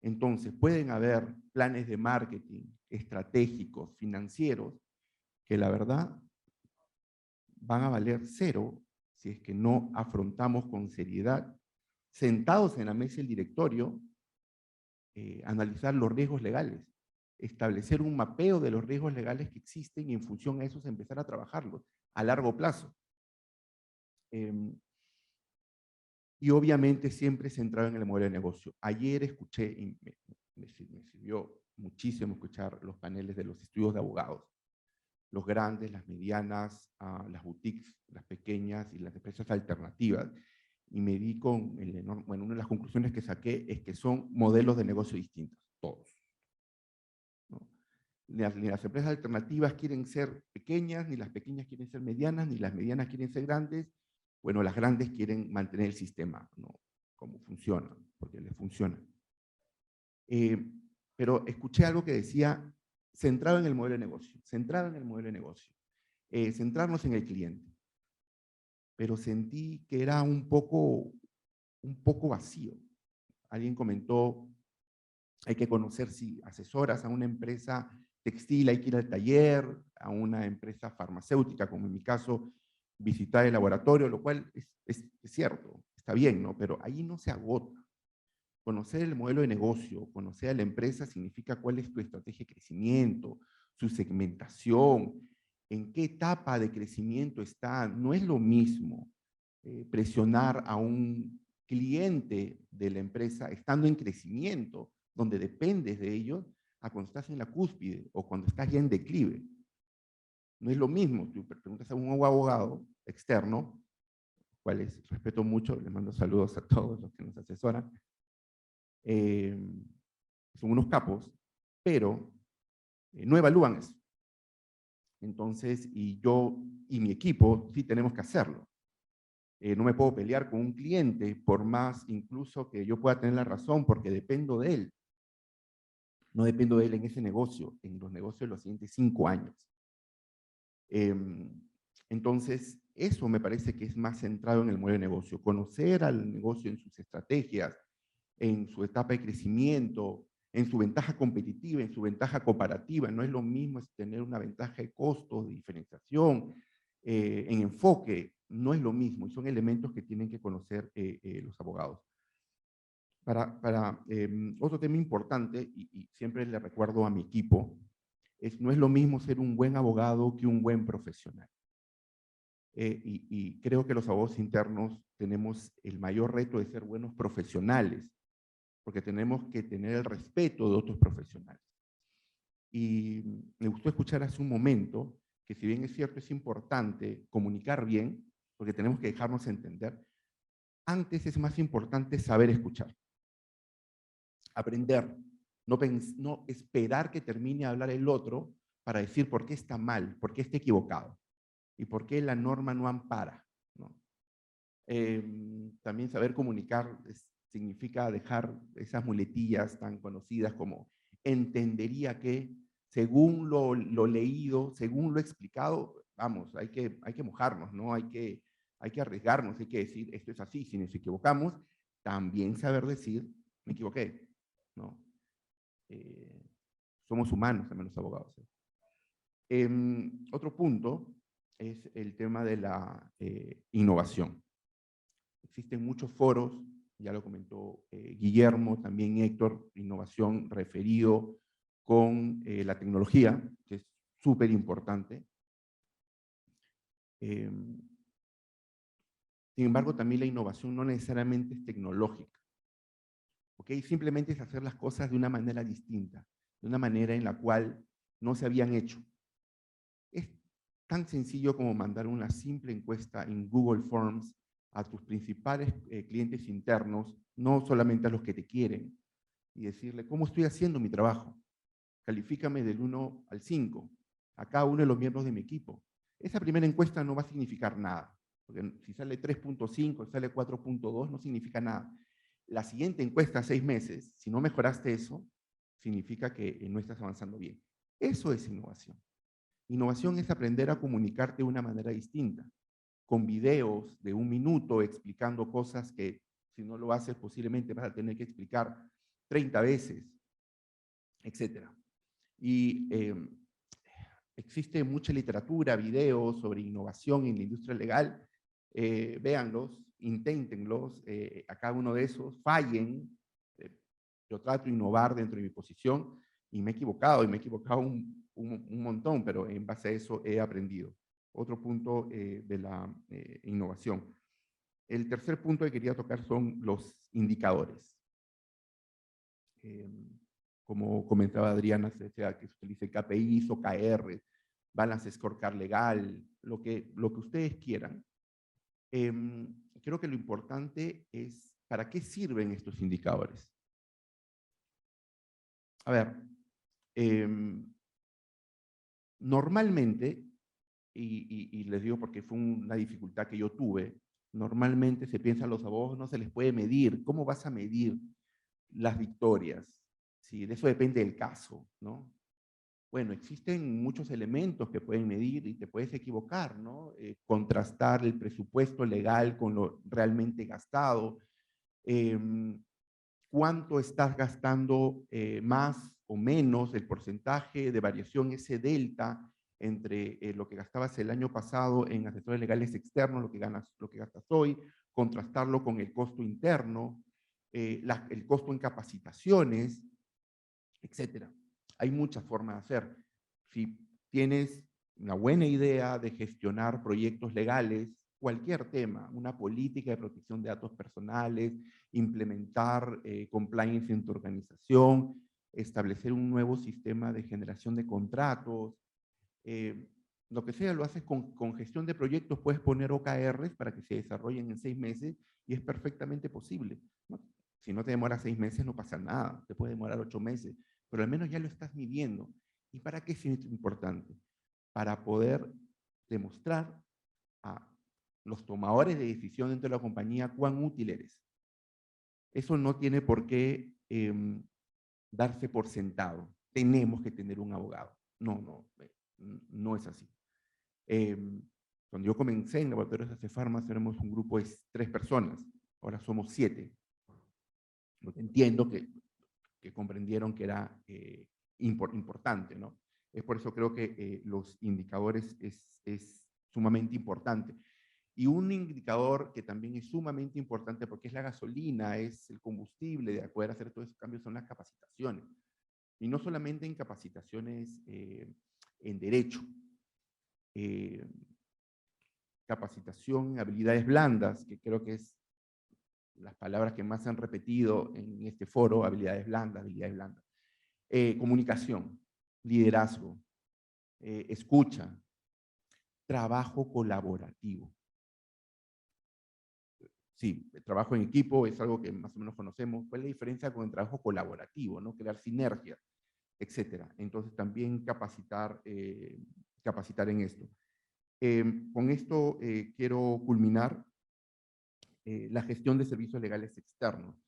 Entonces, pueden haber planes de marketing estratégicos, financieros, que la verdad van a valer cero si es que no afrontamos con seriedad, sentados en la mesa del directorio, analizar los riesgos legales, establecer un mapeo de los riesgos legales que existen y en función a esos empezar a trabajarlos a largo plazo. Y obviamente siempre centrado en el modelo de negocio. Ayer escuché, y me sirvió muchísimo escuchar los paneles de los estudios de abogados, los grandes, las medianas, las boutiques, las pequeñas y las empresas alternativas. Y me di con, bueno, una de las conclusiones que saqué es que son modelos de negocio distintos, todos, ¿no? Ni las empresas alternativas quieren ser pequeñas, ni las pequeñas quieren ser medianas, ni las medianas quieren ser grandes. Bueno, las grandes quieren mantener el sistema, ¿no? Como funciona, porque les funciona. Pero escuché algo que decía, centrado en el modelo de negocio, centrado en el modelo de negocio, centrarnos en el cliente. Pero sentí que era un poco vacío. Alguien comentó, hay que conocer si asesoras a una empresa textil, hay que ir al taller, a una empresa farmacéutica, como en mi caso, visitar el laboratorio, lo cual es cierto, está bien, ¿no? Pero ahí no se agota. Conocer el modelo de negocio, conocer a la empresa significa cuál es tu estrategia de crecimiento, su segmentación, en qué etapa de crecimiento está. No es lo mismo presionar a un cliente de la empresa estando en crecimiento, donde dependes de ellos, a cuando estás en la cúspide o cuando estás ya en declive. No es lo mismo. Tú preguntas a un abogado externo, cuales respeto mucho, les mando saludos a todos los que nos asesoran, son unos capos, pero no evalúan eso. Entonces, yo y mi equipo sí tenemos que hacerlo. No me puedo pelear con un cliente, por más incluso que yo pueda tener la razón, porque dependo de él. No dependo de él en ese negocio, en los negocios de los siguientes 5 años. Entonces, eso me parece que es más centrado en el modelo de negocio. Conocer al negocio en sus estrategias, en su etapa de crecimiento, en su ventaja competitiva, en su ventaja comparativa. No es lo mismo tener una ventaja de costos, de diferenciación, en enfoque. No es lo mismo y son elementos que tienen que conocer los abogados. Otro tema importante, y siempre le recuerdo a mi equipo, no es lo mismo ser un buen abogado que un buen profesional. Y creo que los abogados internos tenemos el mayor reto de ser buenos profesionales, porque tenemos que tener el respeto de otros profesionales. Y me gustó escuchar hace un momento que si bien es cierto, es importante comunicar bien, porque tenemos que dejarnos entender, antes es más importante saber escuchar. Aprender, no esperar que termine de hablar el otro para decir por qué está mal, por qué está equivocado y por qué la norma no ampara, ¿no? También saber comunicar significa dejar esas muletillas tan conocidas como entendería que, según lo leído, según lo explicado, vamos, hay que mojarnos, ¿no? Hay que arriesgarnos, hay que decir esto es así. Si nos equivocamos, también saber decir me equivoqué, ¿no? Somos humanos también los abogados. Otro punto es el tema de la innovación. Existen muchos foros, ya lo comentó Guillermo, también Héctor, innovación referido con la tecnología, que es súper importante. Sin embargo, también la innovación no necesariamente es tecnológica. ¿Okay? Simplemente es hacer las cosas de una manera distinta, de una manera en la cual no se habían hecho. Es tan sencillo como mandar una simple encuesta en Google Forms a tus principales clientes internos, no solamente a los que te quieren, y decirle, ¿cómo estoy haciendo mi trabajo? Califícame del 1 al 5, a cada uno de los miembros de mi equipo. Esa primera encuesta no va a significar nada, porque si sale 3.5, sale 4.2, no significa nada. La siguiente encuesta a 6 meses, si no mejoraste eso, significa que no estás avanzando bien. Eso es innovación. Innovación es aprender a comunicarte de una manera distinta, con videos de 1 minuto explicando cosas que si no lo haces posiblemente vas a tener que explicar 30 veces, etc. Y existe mucha literatura, videos sobre innovación en la industria legal. Véanlos, inténtenlos, a cada uno de esos, fallen. Yo trato de innovar dentro de mi posición y me he equivocado un montón, pero en base a eso he aprendido. Otro punto de la innovación. El tercer punto que quería tocar son los indicadores. Como comentaba Adriana, sea que se utilice KPIs o KR, Balance Scorecard legal, lo que ustedes quieran. Creo que lo importante es, ¿para qué sirven estos indicadores? A ver, normalmente, y les digo porque fue una dificultad que yo tuve, normalmente se piensa a los abogados no se les puede medir. ¿Cómo vas a medir las victorias? Sí, de eso depende el caso, ¿no? Bueno, existen muchos elementos que pueden medir y te puedes equivocar, ¿no? Contrastar el presupuesto legal con lo realmente gastado. ¿Cuánto estás gastando más o menos? El porcentaje de variación, ese delta entre lo que gastabas el año pasado en asesores legales externos, lo que gastas hoy, contrastarlo con el costo interno, el costo en capacitaciones, etcétera. Hay muchas formas de hacer. Si tienes una buena idea de gestionar proyectos legales, cualquier tema, una política de protección de datos personales, implementar compliance en tu organización, establecer un nuevo sistema de generación de contratos, lo que sea, lo haces con gestión de proyectos, puedes poner OKRs para que se desarrollen en 6 meses y es perfectamente posible, ¿no? Si no te demora 6 meses, no pasa nada, te puede demorar 8 meses, pero al menos ya lo estás midiendo. ¿Y para qué es importante? Para poder demostrar a los tomadores de decisión dentro de la compañía cuán útil eres. Eso no tiene por qué darse por sentado. Tenemos que tener un abogado. No es así. Cuando yo comencé en Laboratorios Acefarmas, éramos un grupo de 3 personas. Ahora somos 7. Entiendo que comprendieron que era importante, ¿no? Es por eso creo que los indicadores es sumamente importante. Y un indicador que también es sumamente importante porque es la gasolina, es el combustible de poder hacer todos esos cambios, son las capacitaciones. Y no solamente en capacitaciones en derecho. Capacitación en habilidades blandas, que creo que es las palabras que más se han repetido en este foro, habilidades blandas, comunicación, liderazgo, escucha, trabajo colaborativo. Sí, el trabajo en equipo es algo que más o menos conocemos. ¿Cuál es la diferencia con el trabajo colaborativo, ¿no? Crear sinergias, etcétera. Entonces también capacitar en esto. Con esto quiero culminar la gestión de servicios legales externos.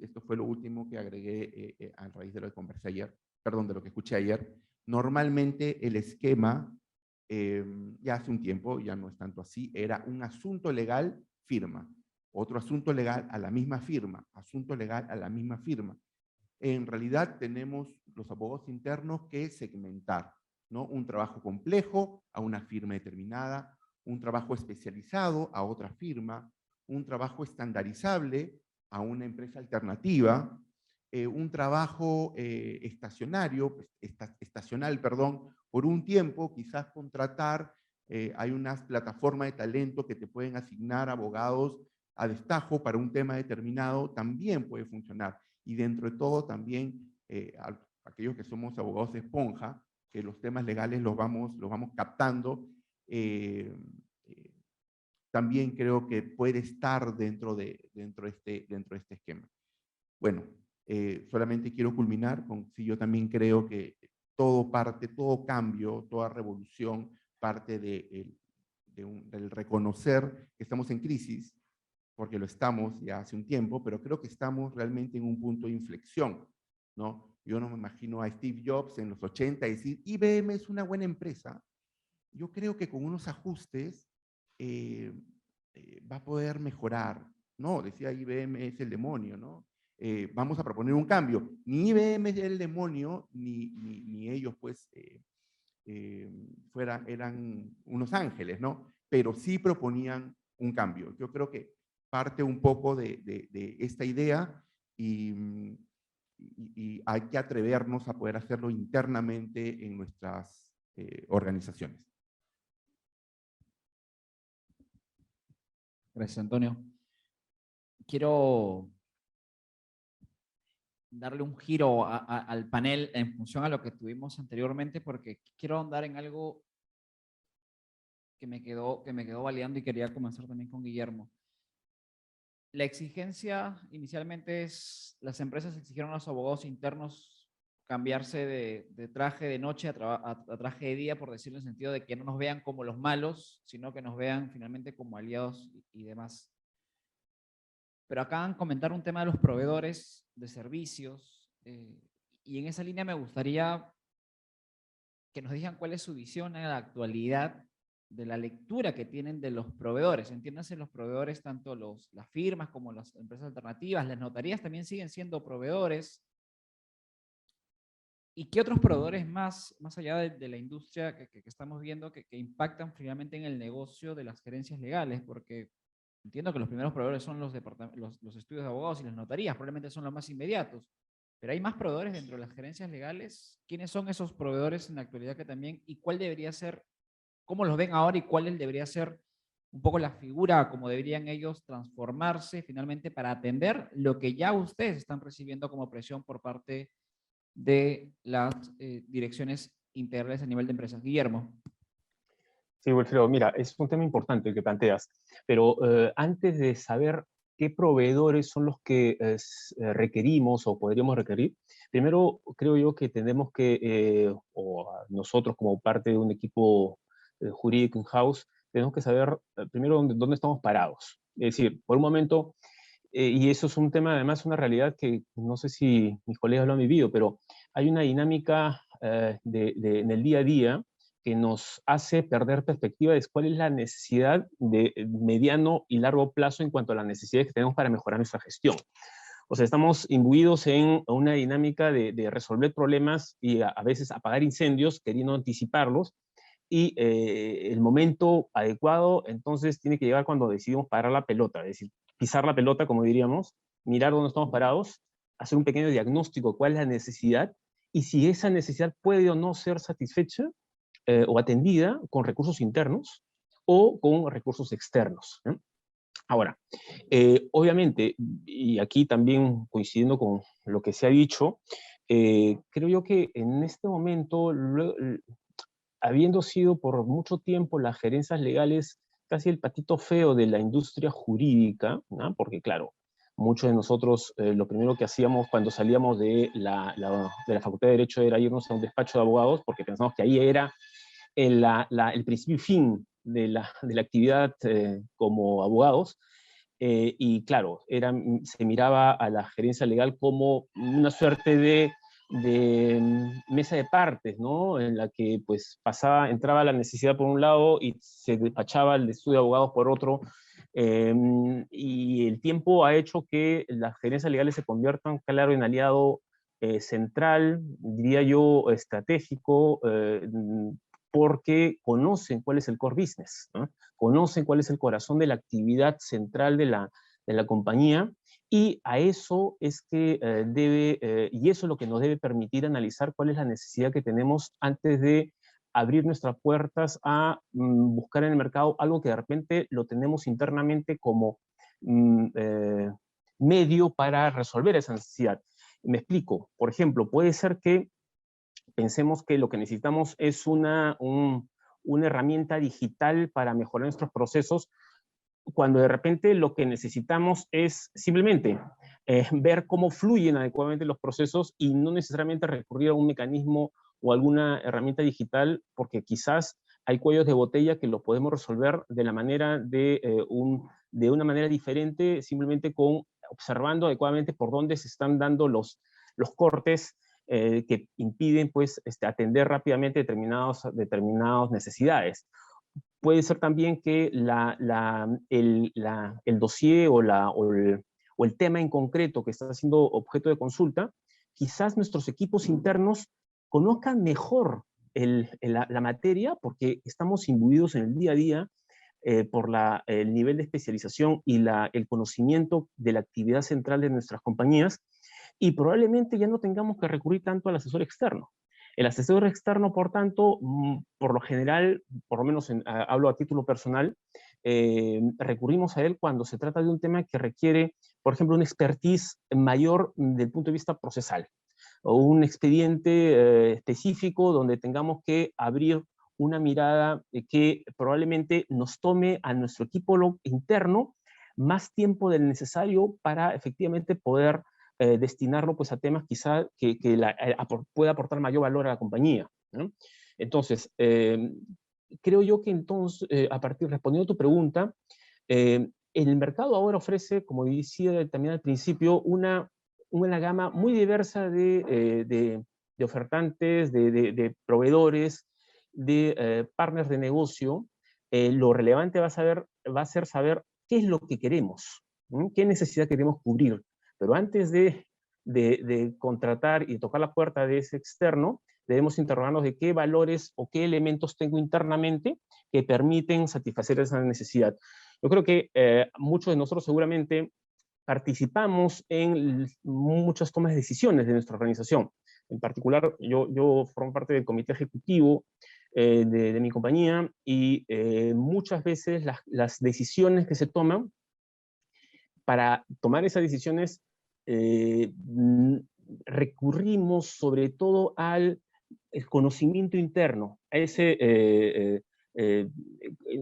Esto fue lo último que agregué a raíz de lo que conversé ayer, perdón, de lo que escuché ayer. Normalmente el esquema, ya hace un tiempo, ya no es tanto así, era un asunto legal, firma. Otro asunto legal a la misma firma, asunto legal a la misma firma. En realidad tenemos los abogados internos que segmentar, ¿no? Un trabajo complejo a una firma determinada, un trabajo especializado a otra firma, un trabajo estandarizable a una empresa alternativa, un trabajo estacional, por un tiempo, quizás contratar, hay unas plataformas de talento que te pueden asignar abogados a destajo para un tema determinado, también puede funcionar. Y dentro de todo también aquellos que somos abogados de esponja, que los temas legales los vamos captando, también creo que puede estar dentro de este esquema. Bueno, solamente quiero culminar con si yo también creo que todo cambio, toda revolución parte del reconocer que estamos en crisis, porque lo estamos ya hace un tiempo, pero creo que estamos realmente en un punto de inflexión, ¿no? Yo no me imagino a Steve Jobs en los 80 decir, IBM es una buena empresa. Yo creo que con unos ajustes va a poder mejorar. No, decía IBM es el demonio, ¿no? Vamos a proponer un cambio. Ni IBM es el demonio, ni ellos, pues, eran unos ángeles, ¿no? Pero sí proponían un cambio. Yo creo que parte un poco de esta idea y hay que atrevernos a poder hacerlo internamente en nuestras organizaciones. Gracias, Antonio. Quiero darle un giro al panel en función a lo que tuvimos anteriormente, porque quiero ahondar en algo que me quedó validando y quería comenzar también con Guillermo. La exigencia inicialmente es, las empresas exigieron a los abogados internos cambiarse de traje de noche a traje de día, por decirlo en el sentido de que no nos vean como los malos, sino que nos vean finalmente como aliados y demás. Pero acaban de comentar un tema de los proveedores de servicios, y en esa línea me gustaría que nos digan cuál es su visión en la actualidad de la lectura que tienen de los proveedores. Entiéndanse, los proveedores, tanto las firmas como las empresas alternativas, las notarías también siguen siendo proveedores. ¿Y qué otros proveedores más allá de la industria que estamos viendo que impactan finalmente en el negocio de las gerencias legales? Porque entiendo que los primeros proveedores son los estudios de abogados y las notarías, probablemente son los más inmediatos. Pero hay más proveedores dentro de las gerencias legales. ¿Quiénes son esos proveedores en la actualidad que también, y cuál debería ser, cómo los ven ahora y cuál debería ser un poco la figura, cómo deberían ellos transformarse finalmente para atender lo que ya ustedes están recibiendo como presión por parte de las direcciones integrales a nivel de empresas? Guillermo. Sí, Wilfredo, mira, es un tema importante el que planteas, pero antes de saber qué proveedores son los que requerimos o podríamos requerir, primero creo yo que tenemos que, o nosotros como parte de un equipo jurídico in-house, tenemos que saber primero dónde estamos parados. Es decir, por un momento, y eso es un tema, además, una realidad que no sé si mis colegas lo han vivido, pero hay una dinámica en el día a día que nos hace perder perspectiva de cuál es la necesidad de mediano y largo plazo en cuanto a las necesidades que tenemos para mejorar nuestra gestión. O sea, estamos imbuidos en una dinámica de resolver problemas y a veces apagar incendios, queriendo anticiparlos, y el momento adecuado entonces tiene que llegar cuando decidimos parar la pelota, es decir, pisar la pelota, como diríamos, mirar dónde estamos parados, hacer un pequeño diagnóstico de cuál es la necesidad y si esa necesidad puede o no ser satisfecha o atendida con recursos internos o con recursos externos, ¿eh? Ahora, obviamente, y aquí también coincidiendo con lo que se ha dicho, creo yo que en este momento, habiendo sido por mucho tiempo las gerencias legales casi el patito feo de la industria jurídica, ¿no? Porque claro, muchos de nosotros lo primero que hacíamos cuando salíamos de la Facultad de Derecho era irnos a un despacho de abogados porque pensamos que ahí era el principio y fin de la actividad como abogados. Y claro, se miraba a la gerencia legal como una suerte de mesa de partes, ¿no? En la que pues entraba la necesidad por un lado y se despachaba el estudio de abogados por otro. Y el tiempo ha hecho que las gerencias legales se conviertan, claro, en aliado central, diría yo, estratégico, porque conocen cuál es el core business, ¿no? Conocen cuál es el corazón de la actividad central de la compañía, y a eso es que y eso es lo que nos debe permitir analizar cuál es la necesidad que tenemos antes de abrir nuestras puertas a buscar en el mercado algo que de repente lo tenemos internamente como medio para resolver esa necesidad. Me explico. Por ejemplo, puede ser que pensemos que lo que necesitamos es una herramienta digital para mejorar nuestros procesos, cuando de repente lo que necesitamos es simplemente ver cómo fluyen adecuadamente los procesos y no necesariamente recurrir a un mecanismo o alguna herramienta digital, porque quizás hay cuellos de botella que lo podemos resolver de la manera de una manera diferente, simplemente observando adecuadamente por dónde se están dando los cortes que impiden pues, atender rápidamente determinadas necesidades. Puede ser también que el dossier o el tema en concreto que está siendo objeto de consulta, quizás nuestros equipos internos conozcan mejor la materia, porque estamos imbuidos en el día a día por el nivel de especialización y el conocimiento de la actividad central de nuestras compañías, y probablemente ya no tengamos que recurrir tanto al asesor externo. El asesor externo, por tanto, por lo general, por lo menos hablo a título personal, recurrimos a él cuando se trata de un tema que requiere, por ejemplo, una expertise mayor del punto de vista procesal, o un expediente específico donde tengamos que abrir una mirada que probablemente nos tome a nuestro equipo interno más tiempo del necesario para efectivamente poder destinarlo pues, a temas quizá que pueda aportar mayor valor a la compañía, ¿no? Entonces, creo yo que entonces, respondiendo a tu pregunta, el mercado ahora ofrece, como decía también al principio, una gama muy diversa de ofertantes, de proveedores, de partners de negocio. Lo relevante va a ser saber qué es lo que queremos, ¿no? ¿Qué necesidad queremos cubrir? Pero antes de contratar y tocar la puerta de ese externo, debemos interrogarnos de qué valores o qué elementos tengo internamente que permiten satisfacer esa necesidad. Yo creo que muchos de nosotros seguramente participamos en muchas tomas de decisiones de nuestra organización. En particular, yo formo parte del comité ejecutivo de mi compañía, y muchas veces las decisiones que se toman, para tomar esas decisiones, recurrimos sobre todo al conocimiento interno, a ese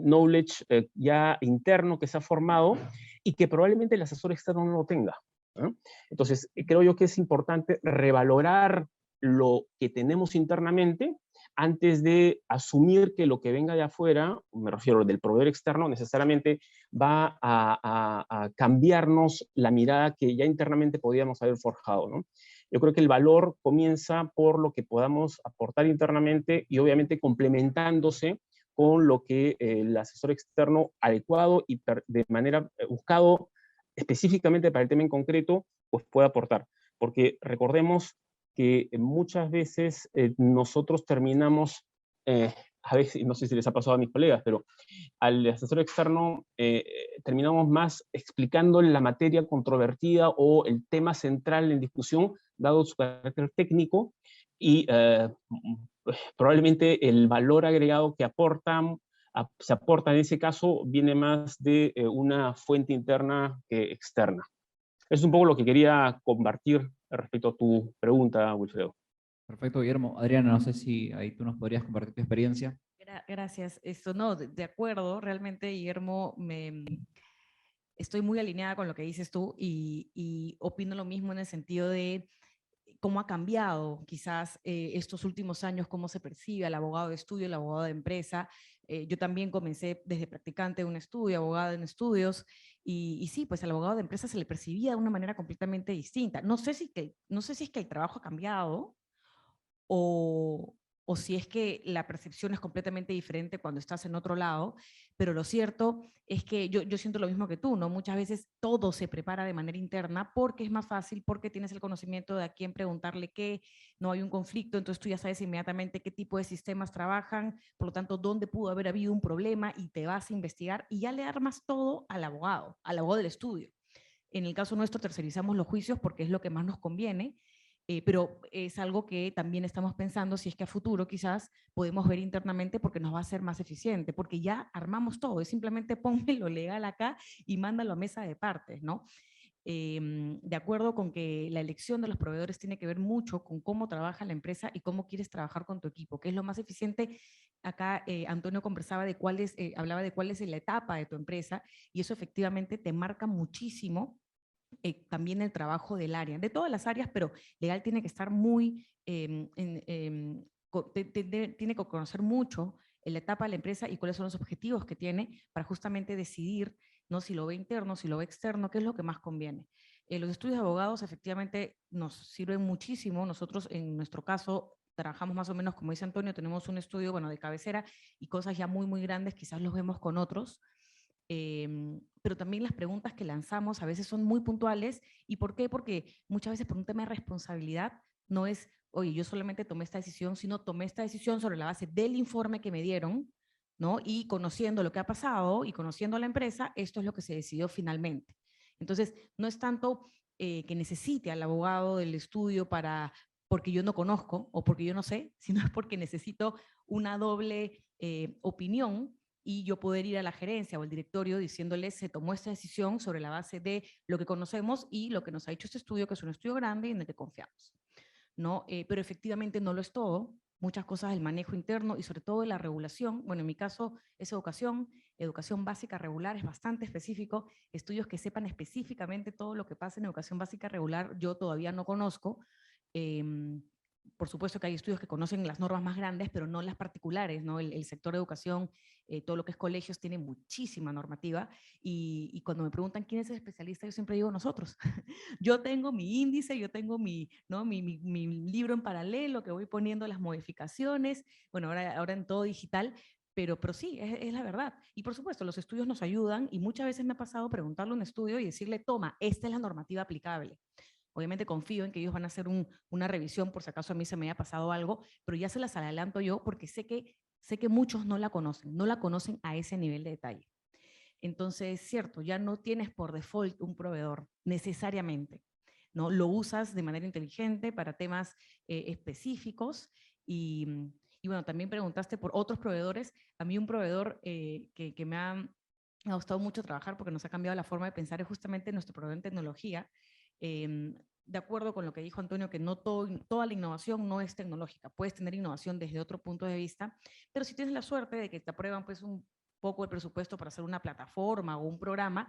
knowledge ya interno que se ha formado y que probablemente el asesor externo no lo tenga, ¿no? Entonces, creo yo que es importante revalorar lo que tenemos internamente antes de asumir que lo que venga de afuera, me refiero del proveedor externo, necesariamente va a cambiarnos la mirada que ya internamente podíamos haber forjado, ¿no? Yo creo que el valor comienza por lo que podamos aportar internamente y obviamente complementándose con lo que el asesor externo adecuado y de manera buscado específicamente para el tema en concreto, pues puede aportar. Porque recordemos que muchas veces nosotros terminamos, a veces, no sé si les ha pasado a mis colegas, pero al asesor externo terminamos más explicando la materia controvertida o el tema central en discusión, dado su carácter técnico, y probablemente el valor agregado que se aporta en ese caso viene más de una fuente interna que externa. Eso es un poco lo que quería compartir respecto a tu pregunta, Wilfredo. Perfecto, Guillermo. Adriana, no sé si ahí tú nos podrías compartir tu experiencia. Gracias. No, de acuerdo, realmente, Guillermo, estoy muy alineada con lo que dices tú y opino lo mismo en el sentido de cómo ha cambiado quizás estos últimos años, cómo se percibe al abogado de estudio, el abogado de empresa. Yo también comencé desde practicante de un estudio, abogada en estudios, y sí, pues al abogado de empresa se le percibía de una manera completamente distinta. No sé si es que el trabajo ha cambiado o, o si es que la percepción es completamente diferente cuando estás en otro lado, pero lo cierto es que yo siento lo mismo que tú, ¿no? Muchas veces todo se prepara de manera interna porque es más fácil, porque tienes el conocimiento de a quién preguntarle qué, no hay un conflicto, entonces tú ya sabes inmediatamente qué tipo de sistemas trabajan, por lo tanto, dónde pudo haber habido un problema y te vas a investigar y ya le armas todo al abogado del estudio. En el caso nuestro tercerizamos los juicios porque es lo que más nos conviene, pero es algo que también estamos pensando si es que a futuro quizás podemos ver internamente porque nos va a ser más eficiente, porque ya armamos todo, es simplemente ponme lo legal acá y mándalo a mesa de partes, ¿no? de acuerdo con que la elección de los proveedores tiene que ver mucho con cómo trabaja la empresa y cómo quieres trabajar con tu equipo, que es lo más eficiente. Acá Antonio conversaba de hablaba de cuál es la etapa de tu empresa, y eso efectivamente te marca muchísimo también el trabajo del área, de todas las áreas, pero legal tiene que estar muy, tiene que conocer mucho la etapa de la empresa y cuáles son los objetivos que tiene para justamente decidir, ¿no? Si lo ve interno, si lo ve externo, qué es lo que más conviene. Los estudios de abogados efectivamente nos sirven muchísimo. Nosotros, en nuestro caso, trabajamos más o menos, como dice Antonio, tenemos un estudio, bueno, de cabecera, y cosas ya muy, muy grandes, quizás los vemos con otros. Pero también las preguntas que lanzamos a veces son muy puntuales. ¿Y por qué? Porque muchas veces por un tema de responsabilidad no es, oye, yo solamente tomé esta decisión, sino tomé esta decisión sobre la base del informe que me dieron, ¿no? Y conociendo lo que ha pasado y conociendo a la empresa, esto es lo que se decidió finalmente. Entonces, no es tanto que necesite al abogado del estudio porque yo no conozco o porque yo no sé, sino es porque necesito una doble opinión, y yo poder ir a la gerencia o al directorio diciéndoles se tomó esta decisión sobre la base de lo que conocemos y lo que nos ha dicho este estudio, que es un estudio grande y en el que confiamos, ¿no? Pero efectivamente no lo es todo. Muchas cosas del manejo interno y sobre todo de la regulación. Bueno, en mi caso es educación básica regular, es bastante específico. Estudios que sepan específicamente todo lo que pasa en educación básica regular, yo todavía no conozco. Por supuesto que hay estudios que conocen las normas más grandes, pero no las particulares, ¿no? El sector de educación, todo lo que es colegios, tiene muchísima normativa, y cuando me preguntan quién es el especialista, yo siempre digo nosotros. Yo tengo mi índice, yo tengo ¿no? mi libro en paralelo, que voy poniendo las modificaciones, bueno, ahora en todo digital, pero sí, es la verdad. Y por supuesto, los estudios nos ayudan, y muchas veces me ha pasado preguntarle a un estudio y decirle, toma, esta es la normativa aplicable. Obviamente confío en que ellos van a hacer una revisión por si acaso a mí se me haya pasado algo, pero ya se las adelanto yo porque sé que muchos no la conocen a ese nivel de detalle. Entonces, cierto, ya no tienes por default un proveedor necesariamente, ¿no? Lo usas de manera inteligente para temas específicos, y bueno, también preguntaste por otros proveedores. A mí un proveedor que me ha gustado mucho trabajar porque nos ha cambiado la forma de pensar es justamente nuestro proveedor en tecnología. De acuerdo con lo que dijo Antonio, que no toda la innovación no es tecnológica. Puedes tener innovación desde otro punto de vista, pero si tienes la suerte de que te aprueban pues un poco de presupuesto para hacer una plataforma o un programa,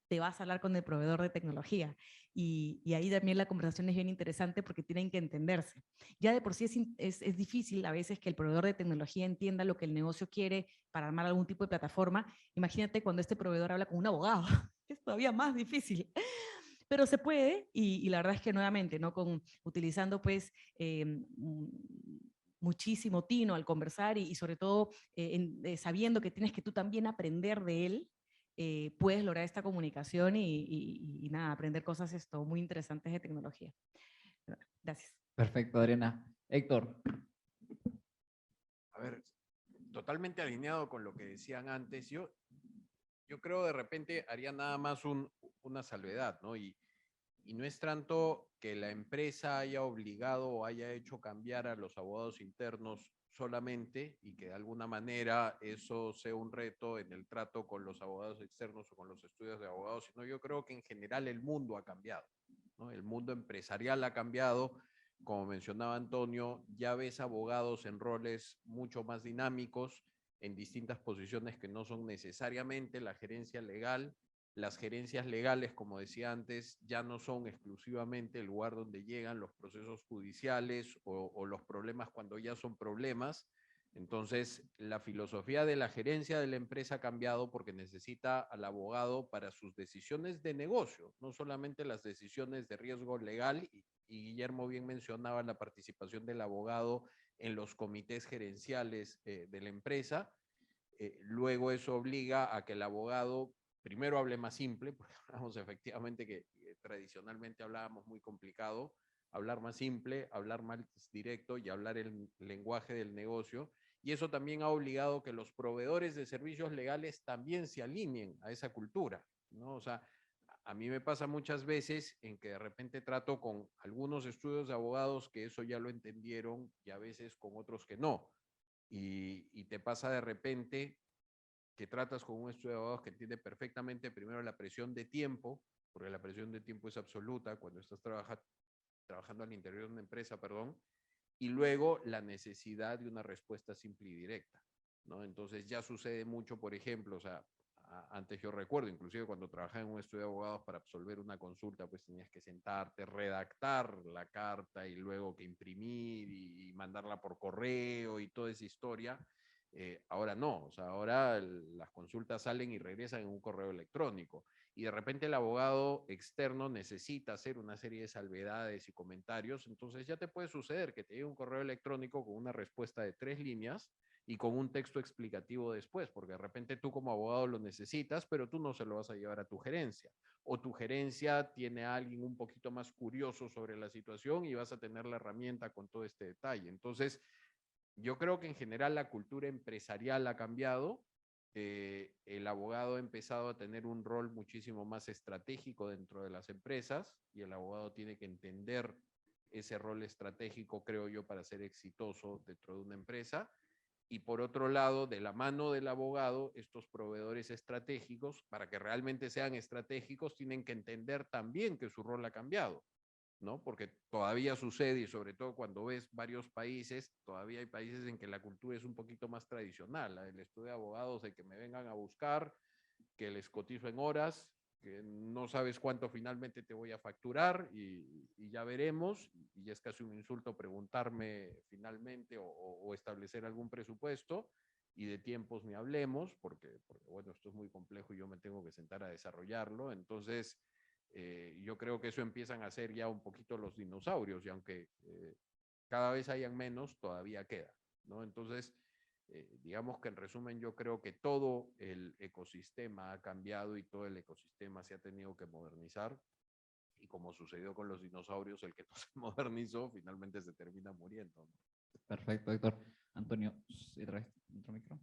te vas a hablar con el proveedor de tecnología. Y ahí también la conversación es bien interesante porque tienen que entenderse. Ya de por sí es difícil a veces que el proveedor de tecnología entienda lo que el negocio quiere para armar algún tipo de plataforma. Imagínate cuando este proveedor habla con un abogado. Es todavía más difícil. Pero se puede, y la verdad es que nuevamente, ¿no? Utilizando pues muchísimo tino al conversar, y sobre todo sabiendo que tienes que tú también aprender de él, puedes lograr esta comunicación y nada, aprender cosas muy interesantes de tecnología. Gracias. Perfecto, Adriana. Héctor. A ver, totalmente alineado con lo que decían antes. Yo creo de repente haría nada más una salvedad, ¿no? Y no es tanto que la empresa haya obligado o haya hecho cambiar a los abogados internos solamente, y que de alguna manera eso sea un reto en el trato con los abogados externos o con los estudios de abogados, sino yo creo que en general el mundo ha cambiado, ¿no? El mundo empresarial ha cambiado. Como mencionaba Antonio, ya ves abogados en roles mucho más dinámicos, en distintas posiciones que no son necesariamente la gerencia legal. Las gerencias legales, como decía antes, ya no son exclusivamente el lugar donde llegan los procesos judiciales o los problemas cuando ya son problemas. Entonces, la filosofía de la gerencia de la empresa ha cambiado porque necesita al abogado para sus decisiones de negocio, no solamente las decisiones de riesgo legal, y Guillermo bien mencionaba la participación del abogado en los comités gerenciales de la empresa. Luego eso obliga a que el abogado primero hable más simple, porque hablamos efectivamente que tradicionalmente hablábamos muy complicado, hablar más simple, hablar más directo y hablar el lenguaje del negocio. Y eso también ha obligado que los proveedores de servicios legales también se alineen a esa cultura, ¿no? O sea, a mí me pasa muchas veces en que de repente trato con algunos estudios de abogados que eso ya lo entendieron, y a veces con otros que no. Y te pasa de repente que tratas con un estudio de abogados que entiende perfectamente primero la presión de tiempo porque la presión de tiempo es absoluta cuando estás trabajando al interior de una empresa, perdón, y luego la necesidad de una respuesta simple y directa, ¿no? Entonces ya sucede mucho, por ejemplo, o sea, antes yo recuerdo, inclusive cuando trabajaba en un estudio de abogados para absolver una consulta, pues tenías que sentarte, redactar la carta y luego que imprimir y mandarla por correo y toda esa historia. Ahora no, o sea, ahora las consultas salen y regresan en un correo electrónico. Y de repente el abogado externo necesita hacer una serie de salvedades y comentarios, entonces ya te puede suceder que te llegue un correo electrónico con una respuesta de 3 líneas y con un texto explicativo después, porque de repente tú como abogado lo necesitas, pero tú no se lo vas a llevar a tu gerencia. O tu gerencia tiene a alguien un poquito más curioso sobre la situación y vas a tener la herramienta con todo este detalle. Entonces, yo creo que en general la cultura empresarial ha cambiado. El abogado ha empezado a tener un rol muchísimo más estratégico dentro de las empresas y el abogado tiene que entender ese rol estratégico, creo yo, para ser exitoso dentro de una empresa. Y por otro lado, de la mano del abogado, estos proveedores estratégicos, para que realmente sean estratégicos, tienen que entender también que su rol ha cambiado, ¿no? Porque todavía sucede, y sobre todo cuando ves varios países, todavía hay países en que la cultura es un poquito más tradicional. El estudio de abogados de que me vengan a buscar, que les cotizo en horas, que no sabes cuánto finalmente te voy a facturar y ya veremos, y ya es casi un insulto preguntarme finalmente o establecer algún presupuesto, y de tiempos ni hablemos, porque bueno, esto es muy complejo y yo me tengo que sentar a desarrollarlo. Entonces, yo creo que eso empiezan a ser ya un poquito los dinosaurios, y aunque cada vez hayan menos, todavía queda, ¿no? Entonces, digamos que en resumen yo creo que todo el ecosistema ha cambiado y todo el ecosistema se ha tenido que modernizar, y como sucedió con los dinosaurios, el que no se modernizó finalmente se termina muriendo, ¿no? Perfecto, Héctor. Antonio, ¿sí traes otro micro?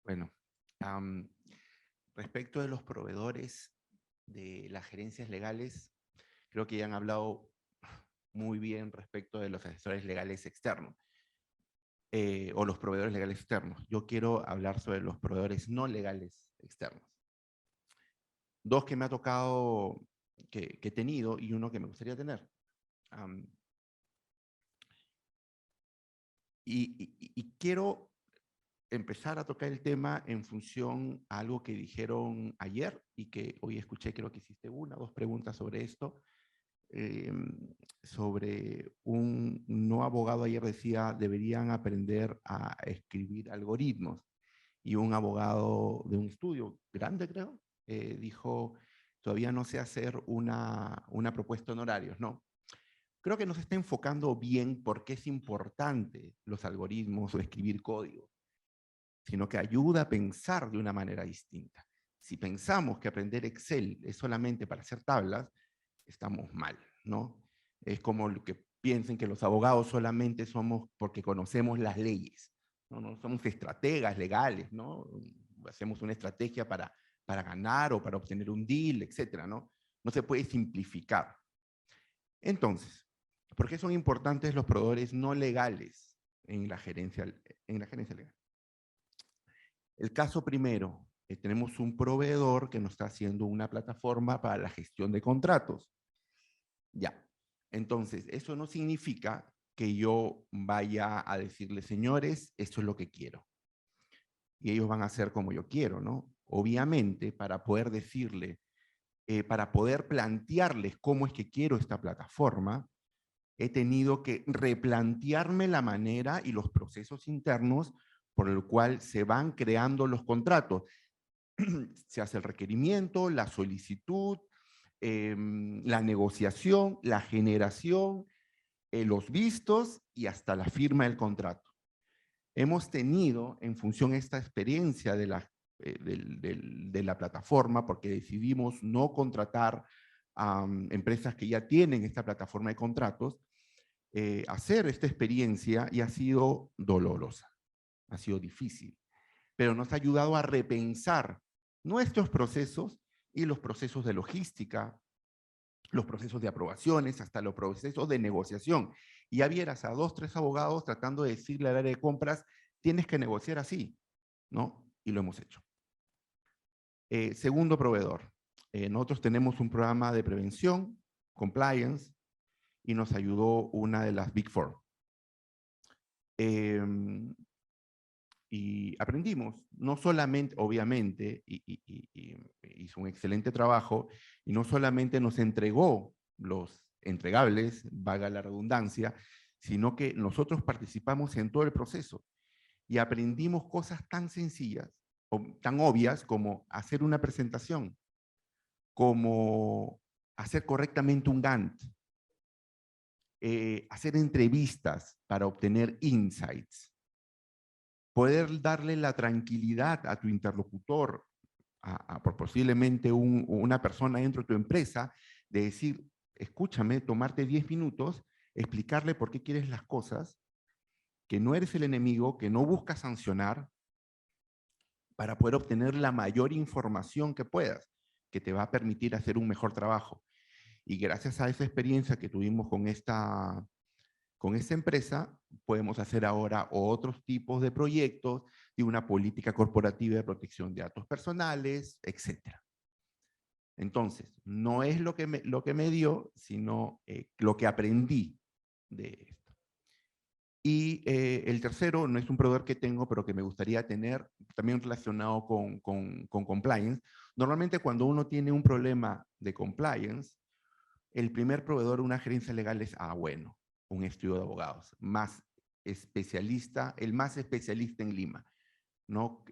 Bueno, respecto de los proveedores de las gerencias legales, creo que ya han hablado muy bien respecto de los asesores legales externos. O los proveedores legales externos. Yo quiero hablar sobre los proveedores no legales externos. Dos que me ha tocado, que he tenido, y uno que me gustaría tener. Y quiero empezar a tocar el tema en función a algo que dijeron ayer y que hoy escuché, creo que hiciste una o dos preguntas sobre esto. Sobre un no abogado ayer decía, deberían aprender a escribir algoritmos. Y un abogado de un estudio grande, creo, dijo, todavía no sé hacer una propuesta en horarios. No, creo que nos está enfocando bien porque es importante los algoritmos o escribir código, sino que ayuda a pensar de una manera distinta. Si pensamos que aprender Excel es solamente para hacer tablas, estamos mal, ¿no? Es como que piensen que los abogados solamente somos porque conocemos las leyes, ¿no? No somos estrategas legales, ¿no? Hacemos una estrategia para ganar o para obtener un deal, etcétera, ¿no? No se puede simplificar. Entonces, ¿por qué son importantes los proveedores no legales en la gerencia legal? El caso primero, tenemos un proveedor que nos está haciendo una plataforma para la gestión de contratos. Ya, entonces, eso no significa que yo vaya a decirle, señores, esto es lo que quiero. Y ellos van a hacer como yo quiero, ¿no? Obviamente, para poder decirle, para poder plantearles cómo es que quiero esta plataforma, he tenido que replantearme la manera y los procesos internos por el cual se van creando los contratos. Se hace el requerimiento, la solicitud, la negociación, la generación, los vistos y hasta la firma del contrato. Hemos tenido, en función de esta experiencia de la plataforma, porque decidimos no contratar a empresas que ya tienen esta plataforma de contratos, hacer esta experiencia, y ha sido dolorosa, ha sido difícil, pero nos ha ayudado a repensar nuestros procesos y los procesos de logística, los procesos de aprobaciones, hasta los procesos de negociación. Y ya vieras a 2, 3 abogados tratando de decirle al área de compras, tienes que negociar así, ¿no? Y lo hemos hecho. Segundo proveedor, nosotros tenemos un programa de prevención, compliance, y nos ayudó una de las Big Four. Y aprendimos, no solamente, obviamente, hizo un excelente trabajo, y no solamente nos entregó los entregables, valga la redundancia, sino que nosotros participamos en todo el proceso y aprendimos cosas tan sencillas, o tan obvias como hacer una presentación, como hacer correctamente un Gantt, hacer entrevistas para obtener insights, poder darle la tranquilidad a tu interlocutor, por posiblemente una persona dentro de tu empresa, de decir, escúchame, tomarte 10 minutos, explicarle por qué quieres las cosas, que no eres el enemigo, que no buscas sancionar, para poder obtener la mayor información que puedas, que te va a permitir hacer un mejor trabajo. Y gracias a esa experiencia que tuvimos con esta empresa, podemos hacer ahora otros tipos de proyectos, de una política corporativa de protección de datos personales, etc. Entonces, no es lo que me dio, sino lo que aprendí de esto. Y el tercero no es un proveedor que tengo, pero que me gustaría tener, también relacionado con compliance. Normalmente cuando uno tiene un problema de compliance, el primer proveedor de una gerencia legal es, bueno, un estudio de abogados, más especialista, el más especialista en Lima, ¿no?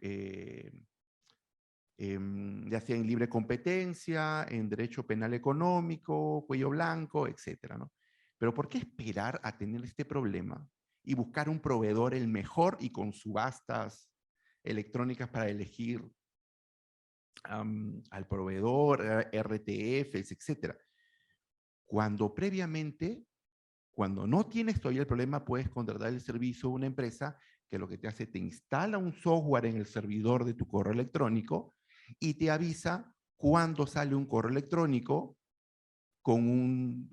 Ya sea en libre competencia, en derecho penal económico, cuello blanco, etcétera, ¿no? Pero ¿por qué esperar a tener este problema y buscar un proveedor el mejor y con subastas electrónicas para elegir al proveedor, RTFs, etcétera? Cuando previamente, cuando no tienes todavía el problema, puedes contratar el servicio de una empresa que lo que te hace, te instala un software en el servidor de tu correo electrónico y te avisa cuando sale un correo electrónico con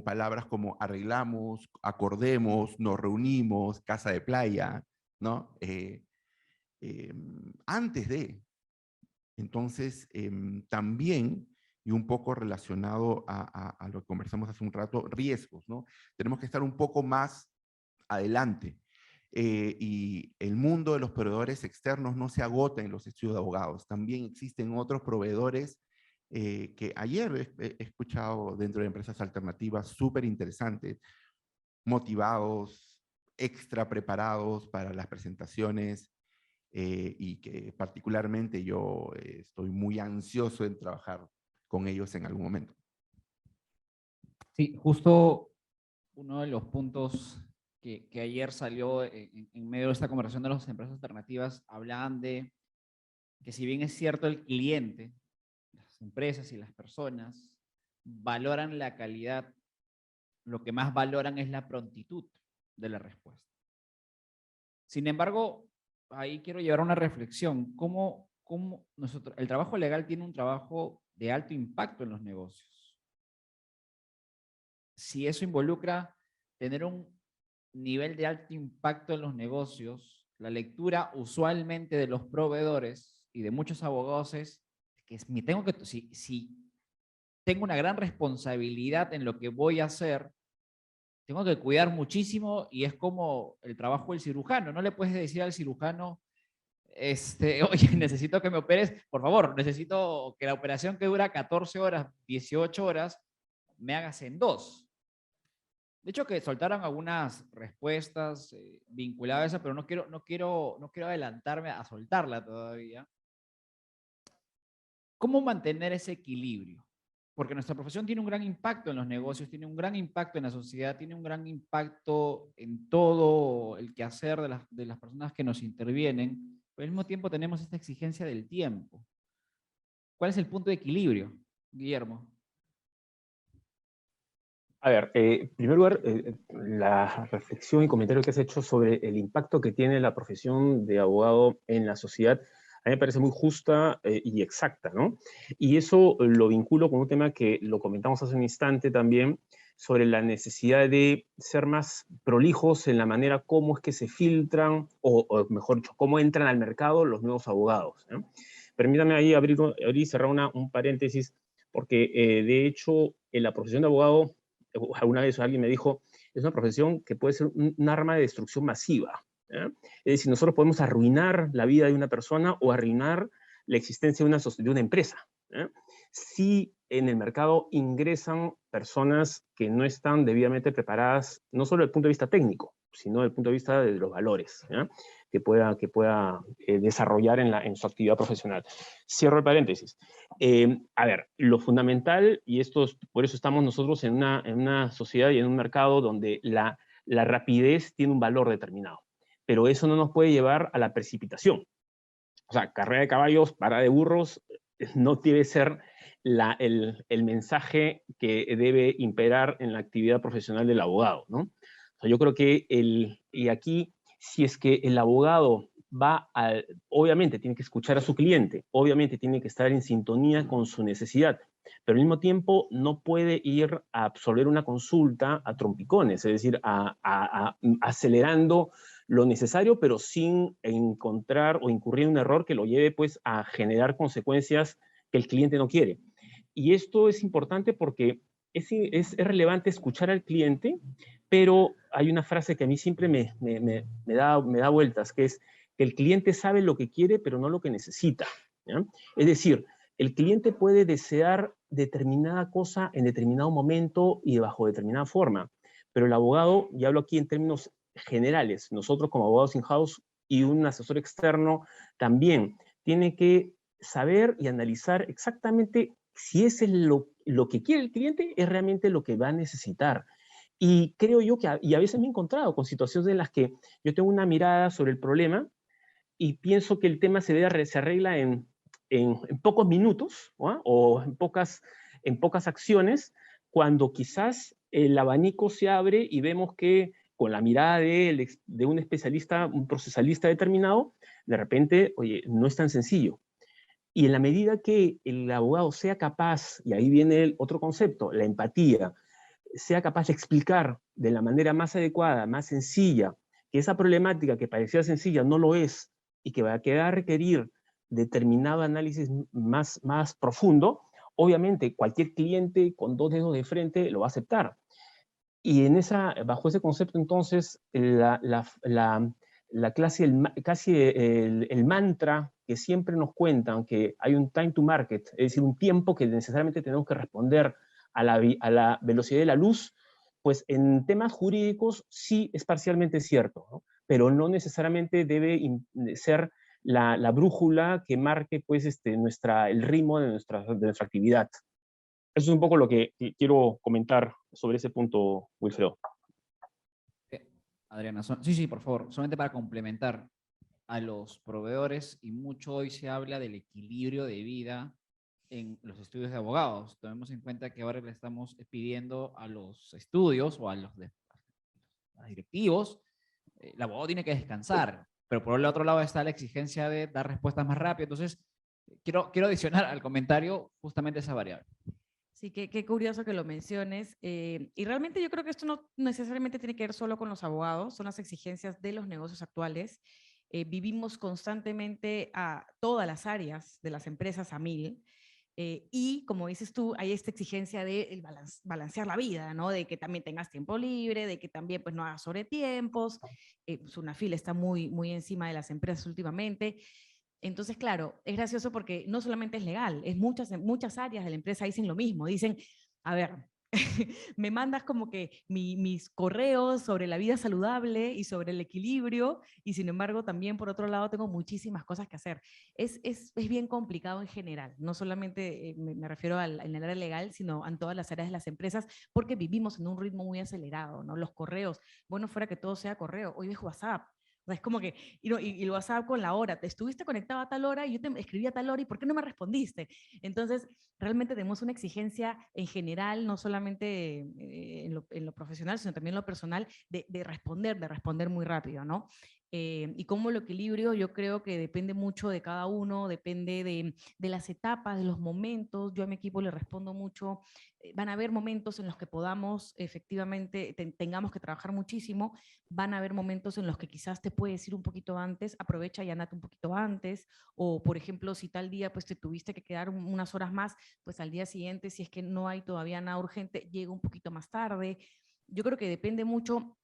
palabras como arreglamos, acordemos, nos reunimos, casa de playa, ¿no? Antes de. Entonces, también, y un poco relacionado a lo que conversamos hace un rato, riesgos, ¿no? Tenemos que estar un poco más adelante. Y el mundo de los proveedores externos no se agota en los estudios de abogados. También existen otros proveedores que ayer he escuchado dentro de empresas alternativas súper interesantes, motivados, extra preparados para las presentaciones, y que particularmente yo estoy muy ansioso en trabajar con ellos en algún momento. Sí, justo uno de los puntos que ayer salió en medio de esta conversación de las empresas alternativas, hablaban de que si bien es cierto el cliente, las empresas y las personas valoran la calidad, lo que más valoran es la prontitud de la respuesta. Sin embargo, ahí quiero llevar una reflexión. ¿Cómo el trabajo legal tiene un trabajo de alto impacto en los negocios? Si eso involucra tener un nivel de alto impacto en los negocios, la lectura usualmente de los proveedores y de muchos abogados es que si tengo una gran responsabilidad en lo que voy a hacer, tengo que cuidar muchísimo, y es como el trabajo del cirujano. No le puedes decir al cirujano, oye, necesito que me operes, por favor, necesito que la operación que dura 14 horas, 18 horas, me hagas en 2. De hecho, que soltaron algunas respuestas vinculadas a eso, pero no quiero adelantarme a soltarla todavía. ¿Cómo mantener ese equilibrio? Porque nuestra profesión tiene un gran impacto en los negocios, tiene un gran impacto en la sociedad, tiene un gran impacto en todo el quehacer de las personas que nos intervienen, pero al mismo tiempo tenemos esta exigencia del tiempo. ¿Cuál es el punto de equilibrio, Guillermo? A ver, en primer lugar, la reflexión y comentario que has hecho sobre el impacto que tiene la profesión de abogado en la sociedad, a mí me parece muy justa y exacta, ¿no? Y eso lo vinculo con un tema que lo comentamos hace un instante también, sobre la necesidad de ser más prolijos en la manera cómo es que se filtran, o mejor dicho, cómo entran al mercado los nuevos abogados, ¿no? permítame ahí abrir y cerrar un paréntesis, porque de hecho en la profesión de abogado, alguna vez alguien me dijo, es una profesión que puede ser un arma de destrucción masiva. ¿Eh? Es decir, nosotros podemos arruinar la vida de una persona o arruinar la existencia de una empresa. ¿Eh? Si en el mercado ingresan personas que no están debidamente preparadas, no solo desde el punto de vista técnico, sino desde el punto de vista de los valores, ¿eh? que pueda desarrollar en su actividad profesional. Cierro el paréntesis. A ver, lo fundamental, y por eso estamos nosotros en una sociedad y en un mercado donde la rapidez tiene un valor determinado, pero eso no nos puede llevar a la precipitación. O sea, carrera de caballos, parada de burros, no debe ser el mensaje que debe imperar en la actividad profesional del abogado, ¿no? O sea, yo creo que y aquí, si es que el abogado obviamente tiene que escuchar a su cliente, obviamente tiene que estar en sintonía con su necesidad, pero al mismo tiempo no puede ir a absolver una consulta a trompicones, es decir, acelerando lo necesario, pero sin encontrar o incurrir en un error que lo lleve pues a generar consecuencias que el cliente no quiere. Y esto es importante porque es relevante escuchar al cliente, pero hay una frase que a mí siempre me da vueltas, que es que el cliente sabe lo que quiere, pero no lo que necesita. ¿Ya? Es decir, el cliente puede desear determinada cosa en determinado momento y bajo determinada forma, pero el abogado, y hablo aquí en términos generales, nosotros como abogados in-house y un asesor externo también, tiene que saber y analizar exactamente si es lo que quiere el cliente, es realmente lo que va a necesitar. Y creo yo que, y a veces me he encontrado con situaciones en las que yo tengo una mirada sobre el problema y pienso que el tema se arregla en pocos minutos, ¿no? O en pocas acciones, cuando quizás el abanico se abre y vemos que con la mirada de un especialista, un procesalista determinado, de repente, oye, no es tan sencillo. Y en la medida que el abogado sea capaz, y ahí viene el otro concepto, la empatía, sea capaz de explicar de la manera más adecuada, más sencilla, que esa problemática que parecía sencilla no lo es y que va a requerir determinado análisis más profundo, obviamente cualquier cliente con dos dedos de frente lo va a aceptar. Y bajo ese concepto, entonces, casi el mantra que siempre nos cuentan, que hay un time to market, es decir, un tiempo que necesariamente tenemos que responder a la velocidad de la luz, pues en temas jurídicos sí es parcialmente cierto, ¿no? Pero no necesariamente debe ser la brújula que marque pues, el ritmo de nuestra actividad. Eso es un poco lo que quiero comentar sobre ese punto, Wilfredo. Adriana, sí, por favor, solamente para complementar a los proveedores, y mucho hoy se habla del equilibrio de vida en los estudios de abogados. Tomemos en cuenta que ahora le estamos pidiendo a los estudios o a los directivos, el abogado tiene que descansar, pero por el otro lado está la exigencia de dar respuestas más rápidas. Entonces, quiero adicionar al comentario justamente esa variable. Sí, qué curioso que lo menciones. Y realmente yo creo que esto no necesariamente tiene que ver solo con los abogados, son las exigencias de los negocios actuales. Vivimos constantemente a todas las áreas de las empresas a 1000. Y como dices tú, hay esta exigencia de balancear la vida, ¿no? De que también tengas tiempo libre, de que también pues, no hagas sobretiempos. Sunafil está muy encima de las empresas últimamente. Entonces, claro, es gracioso porque no solamente es legal, es muchas áreas de la empresa dicen lo mismo. Dicen, a ver, me mandas como que mis correos sobre la vida saludable y sobre el equilibrio, y sin embargo también por otro lado tengo muchísimas cosas que hacer. Es bien complicado en general, no solamente me refiero en el área legal, sino en todas las áreas de las empresas, porque vivimos en un ritmo muy acelerado, ¿no? Los correos, bueno, fuera que todo sea correo, hoy es WhatsApp. O sea, es como que, y el WhatsApp con la hora, te estuviste conectado a tal hora y yo te escribí a tal hora y ¿por qué no me respondiste? Entonces, realmente tenemos una exigencia en general, no solamente en lo profesional, sino también en lo personal, de responder muy rápido, ¿no? Y cómo lo equilibrio, yo creo que depende mucho de cada uno, depende de las etapas, de los momentos. Yo a mi equipo le respondo mucho. Van a haber momentos en los que podamos, efectivamente, tengamos que trabajar muchísimo. Van a haber momentos en los que quizás te puedes ir un poquito antes, aprovecha y andate un poquito antes. O, por ejemplo, si tal día pues te tuviste que quedar unas horas más, pues al día siguiente, si es que no hay todavía nada urgente, llega un poquito más tarde. Yo creo que depende mucho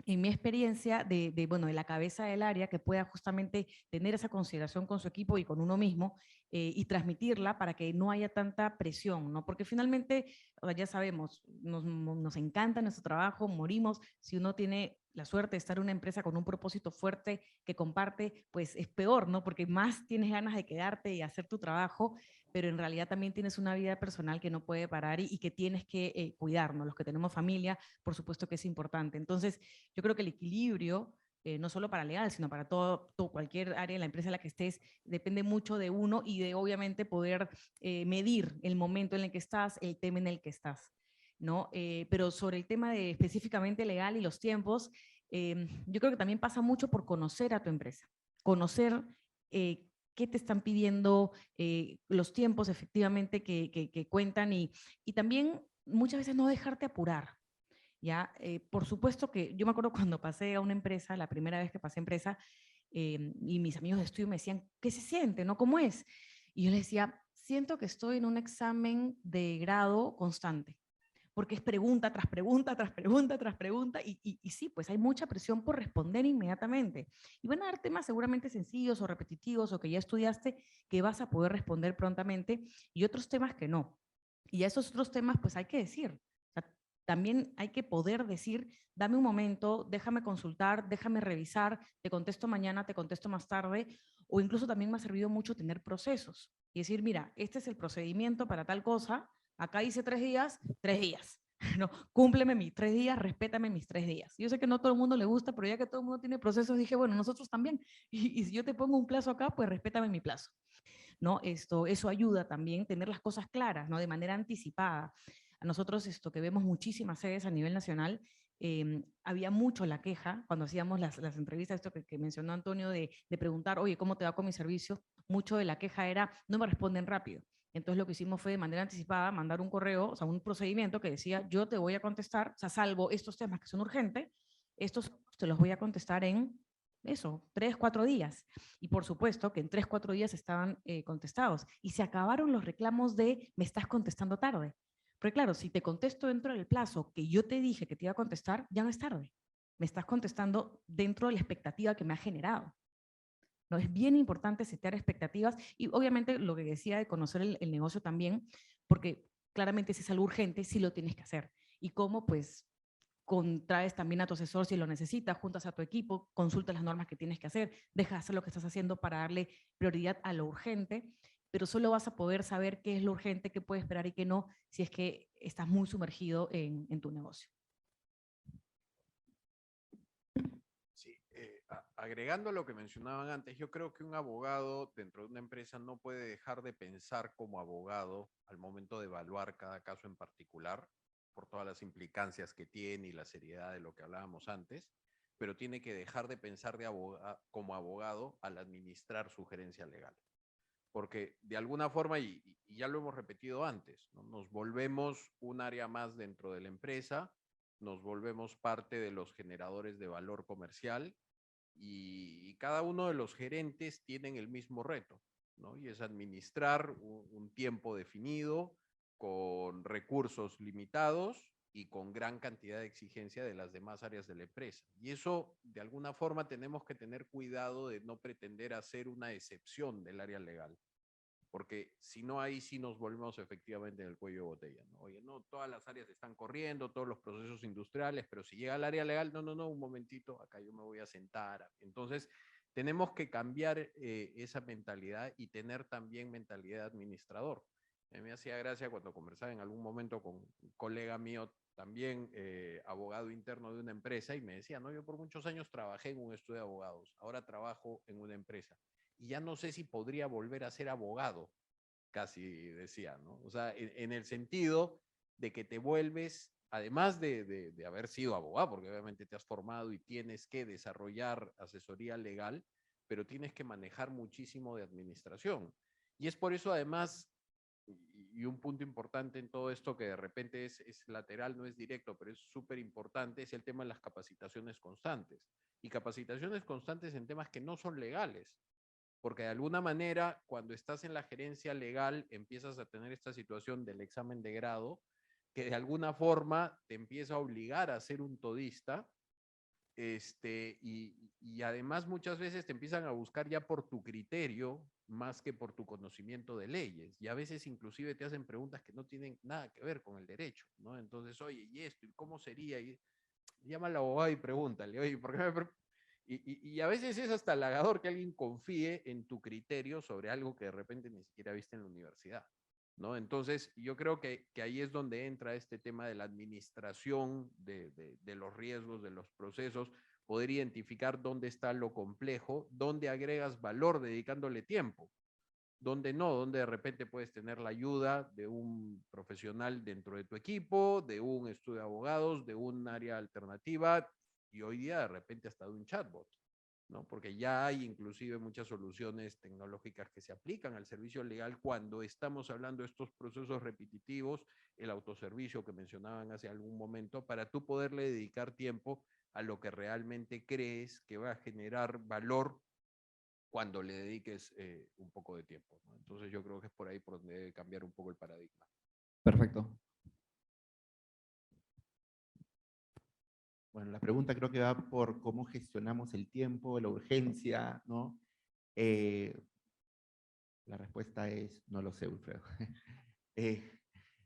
en mi experiencia bueno, de la cabeza del área que pueda justamente tener esa consideración con su equipo y con uno mismo y transmitirla para que no haya tanta presión, ¿no? Porque finalmente, o sea, ya sabemos, nos encanta nuestro trabajo, morimos. Si uno tiene la suerte de estar en una empresa con un propósito fuerte que comparte, pues es peor, ¿no? Porque más tienes ganas de quedarte y hacer tu trabajo, pero en realidad también tienes una vida personal que no puede parar y que tienes que cuidarnos. Los que tenemos familia, por supuesto que es importante. Entonces, yo creo que el equilibrio, no solo para legal, sino para cualquier área en la empresa en la que estés, depende mucho de uno y de obviamente poder medir el momento en el que estás, el tema en el que estás, ¿no? Pero sobre el tema de específicamente legal y los tiempos, yo creo que también pasa mucho por conocer a tu empresa, conocer qué te están pidiendo, los tiempos efectivamente que cuentan y también muchas veces no dejarte apurar. ¿Ya? Por supuesto que yo me acuerdo cuando pasé a una empresa, la primera vez que pasé a empresa, y mis amigos de estudio me decían, ¿qué se siente? ¿No? ¿Cómo es? Y yo les decía, siento que estoy en un examen de grado constante, porque es pregunta tras pregunta, tras pregunta, tras pregunta, y sí, pues hay mucha presión por responder inmediatamente. Y van a dar temas seguramente sencillos o repetitivos o que ya estudiaste que vas a poder responder prontamente y otros temas que no. Y a esos otros temas, pues hay que decir. O sea, también hay que poder decir, dame un momento, déjame consultar, déjame revisar, te contesto mañana, te contesto más tarde, o incluso también me ha servido mucho tener procesos y decir, mira, este es el procedimiento para tal cosa, acá hice 3 días, 3 días. No, cúmpleme mis 3 días, respétame mis 3 días. Yo sé que no a todo el mundo le gusta, pero ya que todo el mundo tiene procesos, dije, bueno, nosotros también. Y si yo te pongo un plazo acá, pues respétame mi plazo. ¿No? Eso ayuda también tener las cosas claras, ¿no? De manera anticipada. A nosotros que vemos muchísimas sedes a nivel nacional, había mucho la queja cuando hacíamos las entrevistas, esto que mencionó Antonio, de preguntar, oye, ¿cómo te va con mi servicio? Mucho de la queja era, no me responden rápido. Entonces lo que hicimos fue de manera anticipada mandar un correo, o sea, un procedimiento que decía, yo te voy a contestar, o sea, salvo estos temas que son urgentes, estos te los voy a contestar en eso, 3, 4 días. Y por supuesto que en 3, 4 días estaban contestados. Y se acabaron los reclamos de me estás contestando tarde. Porque claro, si te contesto dentro del plazo que yo te dije que te iba a contestar, ya no es tarde. Me estás contestando dentro de la expectativa que me ha generado. ¿No? Es bien importante setear expectativas y obviamente lo que decía de conocer el negocio también, porque claramente si es algo urgente, sí lo tienes que hacer. Y cómo, pues, contraes también a tu asesor si lo necesitas, juntas a tu equipo, consulta las normas que tienes que hacer, deja de hacer lo que estás haciendo para darle prioridad a lo urgente, pero solo vas a poder saber qué es lo urgente, qué puedes esperar y qué no, si es que estás muy sumergido en tu negocio. Sí, agregando lo que mencionaban antes, yo creo que un abogado dentro de una empresa no puede dejar de pensar como abogado al momento de evaluar cada caso en particular, por todas las implicancias que tiene y la seriedad de lo que hablábamos antes, pero tiene que dejar de pensar como abogado al administrar su gerencia legal. Porque de alguna forma, y ya lo hemos repetido antes, ¿no? Nos volvemos un área más dentro de la empresa, nos volvemos parte de los generadores de valor comercial y cada uno de los gerentes tienen el mismo reto, ¿no? Y es administrar un tiempo definido, con recursos limitados y con gran cantidad de exigencia de las demás áreas de la empresa. Y eso, de alguna forma, tenemos que tener cuidado de no pretender hacer una excepción del área legal, porque si no, ahí sí nos volvemos efectivamente en el cuello de botella, ¿no? Oye, no, todas las áreas están corriendo, todos los procesos industriales, pero si llega al área legal, no, un momentito, acá yo me voy a sentar. Entonces, tenemos que cambiar esa mentalidad y tener también mentalidad de administrador. Me hacía gracia cuando conversaba en algún momento con un colega mío, también abogado interno de una empresa, y me decía, no, yo por muchos años trabajé en un estudio de abogados, ahora trabajo en una empresa y ya no sé si podría volver a ser abogado, casi decía, ¿no? O sea, en el sentido de que te vuelves además de haber sido abogado, porque obviamente te has formado y tienes que desarrollar asesoría legal, pero tienes que manejar muchísimo de administración. Y es por eso además, y un punto importante en todo esto que de repente es lateral, no es directo, pero es súper importante, es el tema de las capacitaciones constantes. Y capacitaciones constantes en temas que no son legales. Porque de alguna manera, cuando estás en la gerencia legal, empiezas a tener esta situación del examen de grado, que de alguna forma te empieza a obligar a ser un todista, y además muchas veces te empiezan a buscar ya por tu criterio más que por tu conocimiento de leyes, y a veces inclusive te hacen preguntas que no tienen nada que ver con el derecho, ¿no? Entonces, oye, ¿y esto? ¿Y cómo sería? Y llama al abogado y pregúntale, oye, ¿por qué me y a veces es hasta halagador que alguien confíe en tu criterio sobre algo que de repente ni siquiera viste en la universidad, ¿no? Entonces, yo creo que ahí es donde entra este tema de la administración de los riesgos, de los procesos, poder identificar dónde está lo complejo, dónde agregas valor dedicándole tiempo, dónde no, donde de repente puedes tener la ayuda de un profesional dentro de tu equipo, de un estudio de abogados, de un área alternativa, y hoy día de repente hasta de un chatbot, ¿no? Porque ya hay inclusive muchas soluciones tecnológicas que se aplican al servicio legal cuando estamos hablando de estos procesos repetitivos, el autoservicio que mencionaban hace algún momento, para tú poderle dedicar tiempo a lo que realmente crees que va a generar valor cuando le dediques un poco de tiempo, ¿no? Entonces yo creo que es por ahí por donde debe cambiar un poco el paradigma. Perfecto. Bueno, la pregunta creo que va por cómo gestionamos el tiempo, la urgencia, ¿no? La respuesta es, no lo sé, Wilfredo.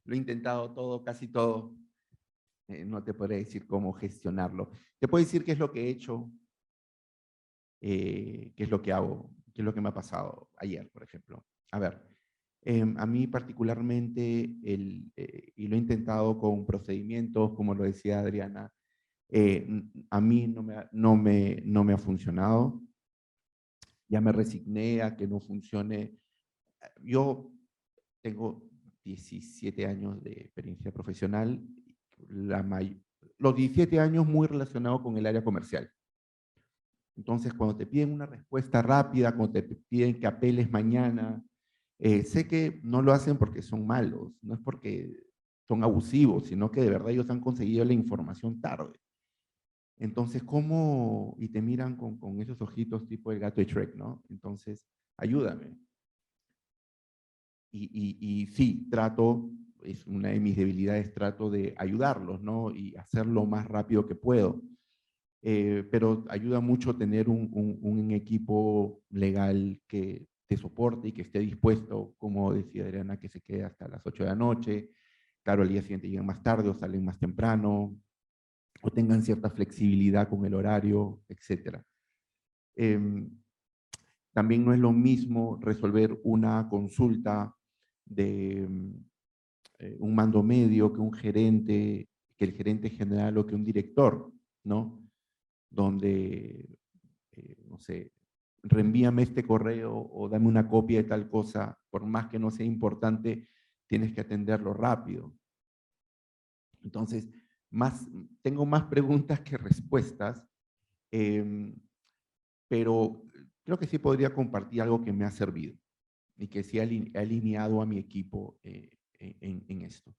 Lo he intentado todo, casi todo. No te podré decir cómo gestionarlo. Te puedo decir qué es lo que he hecho, qué es lo que hago, qué es lo que me ha pasado ayer, por ejemplo. A ver, a mí particularmente, y lo he intentado con procedimientos, como lo decía Adriana, a mí no me ha funcionado. Ya me resigné a que no funcione. Yo tengo 17 años de experiencia profesional, los 17 años muy relacionado con el área comercial. Entonces, cuando te piden una respuesta rápida, cuando te piden que apeles mañana, sé que no lo hacen porque son malos, no es porque son abusivos, sino que de verdad ellos han conseguido la información tarde. Entonces, ¿cómo? Y te miran con esos ojitos tipo el gato de Shrek, ¿no? Entonces, ayúdame. Y sí, trato, es una de mis debilidades, trato de ayudarlos, ¿no? Y hacerlo lo más rápido que puedo. Pero ayuda mucho tener un equipo legal que te soporte y que esté dispuesto, como decía Adriana, que se quede hasta las 8 de la noche. Claro, al día siguiente llegan más tarde o salen más temprano, o tengan cierta flexibilidad con el horario, etc. También no es lo mismo resolver una consulta de un mando medio que un gerente, que el gerente general o que un director, ¿no? Donde, no sé, reenvíame este correo o dame una copia de tal cosa, por más que no sea importante, tienes que atenderlo rápido. Entonces, tengo más preguntas que respuestas, pero creo que sí podría compartir algo que me ha servido y que sí ha alineado a mi equipo en esto.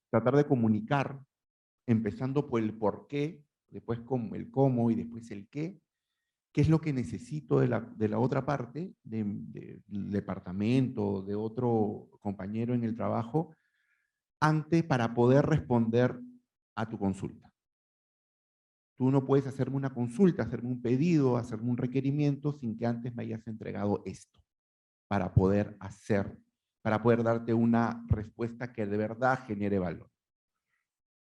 Tratar de comunicar, empezando por el por qué, después el cómo y después el qué es lo que necesito de la otra parte, del departamento, de otro compañero en el trabajo, antes para poder responder a tu consulta. Tú no puedes hacerme una consulta, hacerme un pedido, hacerme un requerimiento sin que antes me hayas entregado esto, para poder darte una respuesta que de verdad genere valor.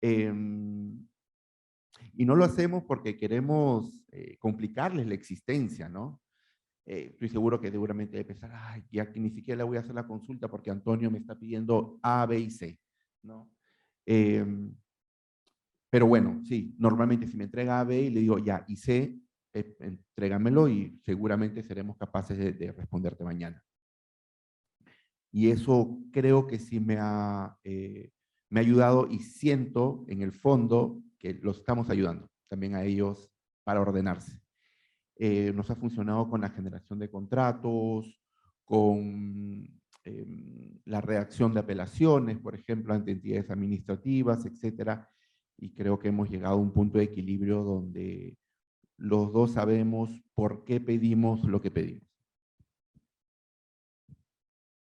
Y no lo hacemos porque queremos complicarles la existencia, ¿no? Estoy seguro que seguramente debe pensar, ay, ya que ni siquiera le voy a hacer la consulta porque Antonio me está pidiendo A, B y C, ¿no? Pero bueno, sí, normalmente si me entrega A, B y le digo ya, y C, entrégamelo y seguramente seremos capaces de responderte mañana. Y eso creo que sí me ha me ha ayudado y siento en el fondo que los estamos ayudando también a ellos para ordenarse. Nos ha funcionado con la generación de contratos, con la redacción de apelaciones, por ejemplo, ante entidades administrativas, etcétera, y creo que hemos llegado a un punto de equilibrio donde los dos sabemos por qué pedimos lo que pedimos.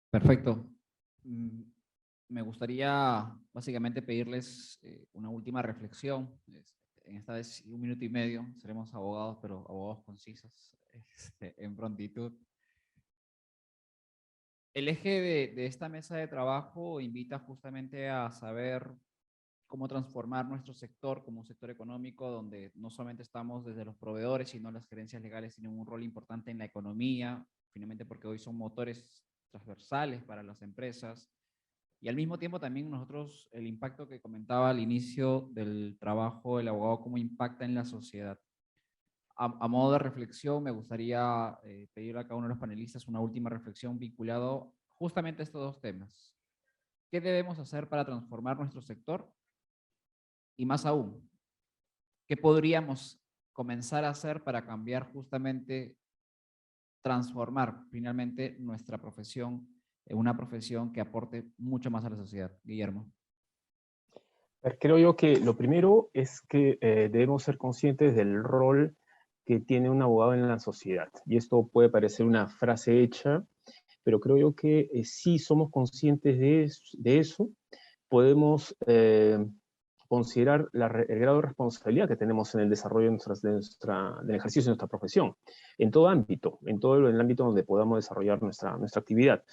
Perfecto. Me gustaría básicamente pedirles una última reflexión. En esta vez 1 minuto y medio, seremos abogados, pero abogados concisos, en prontitud. El eje de esta mesa de trabajo invita justamente a saber cómo transformar nuestro sector como un sector económico donde no solamente estamos desde los proveedores, sino las gerencias legales tienen un rol importante en la economía, finalmente porque hoy son motores transversales para las empresas. Y al mismo tiempo también nosotros, el impacto que comentaba al inicio del trabajo, el abogado, cómo impacta en la sociedad. A modo de reflexión, me gustaría pedirle a cada uno de los panelistas una última reflexión vinculado justamente a estos dos temas. ¿Qué debemos hacer para transformar nuestro sector? Y más aún, ¿qué podríamos comenzar a hacer para cambiar justamente, transformar finalmente nuestra profesión en una profesión que aporte mucho más a la sociedad? Guillermo. Creo yo que lo primero es que debemos ser conscientes del rol que tiene un abogado en la sociedad. Y esto puede parecer una frase hecha, pero creo yo que si somos conscientes de eso, podemos considerar el grado de responsabilidad que tenemos en el desarrollo del ejercicio de nuestra profesión, en todo ámbito, en todo el ámbito donde podamos desarrollar nuestra actividad.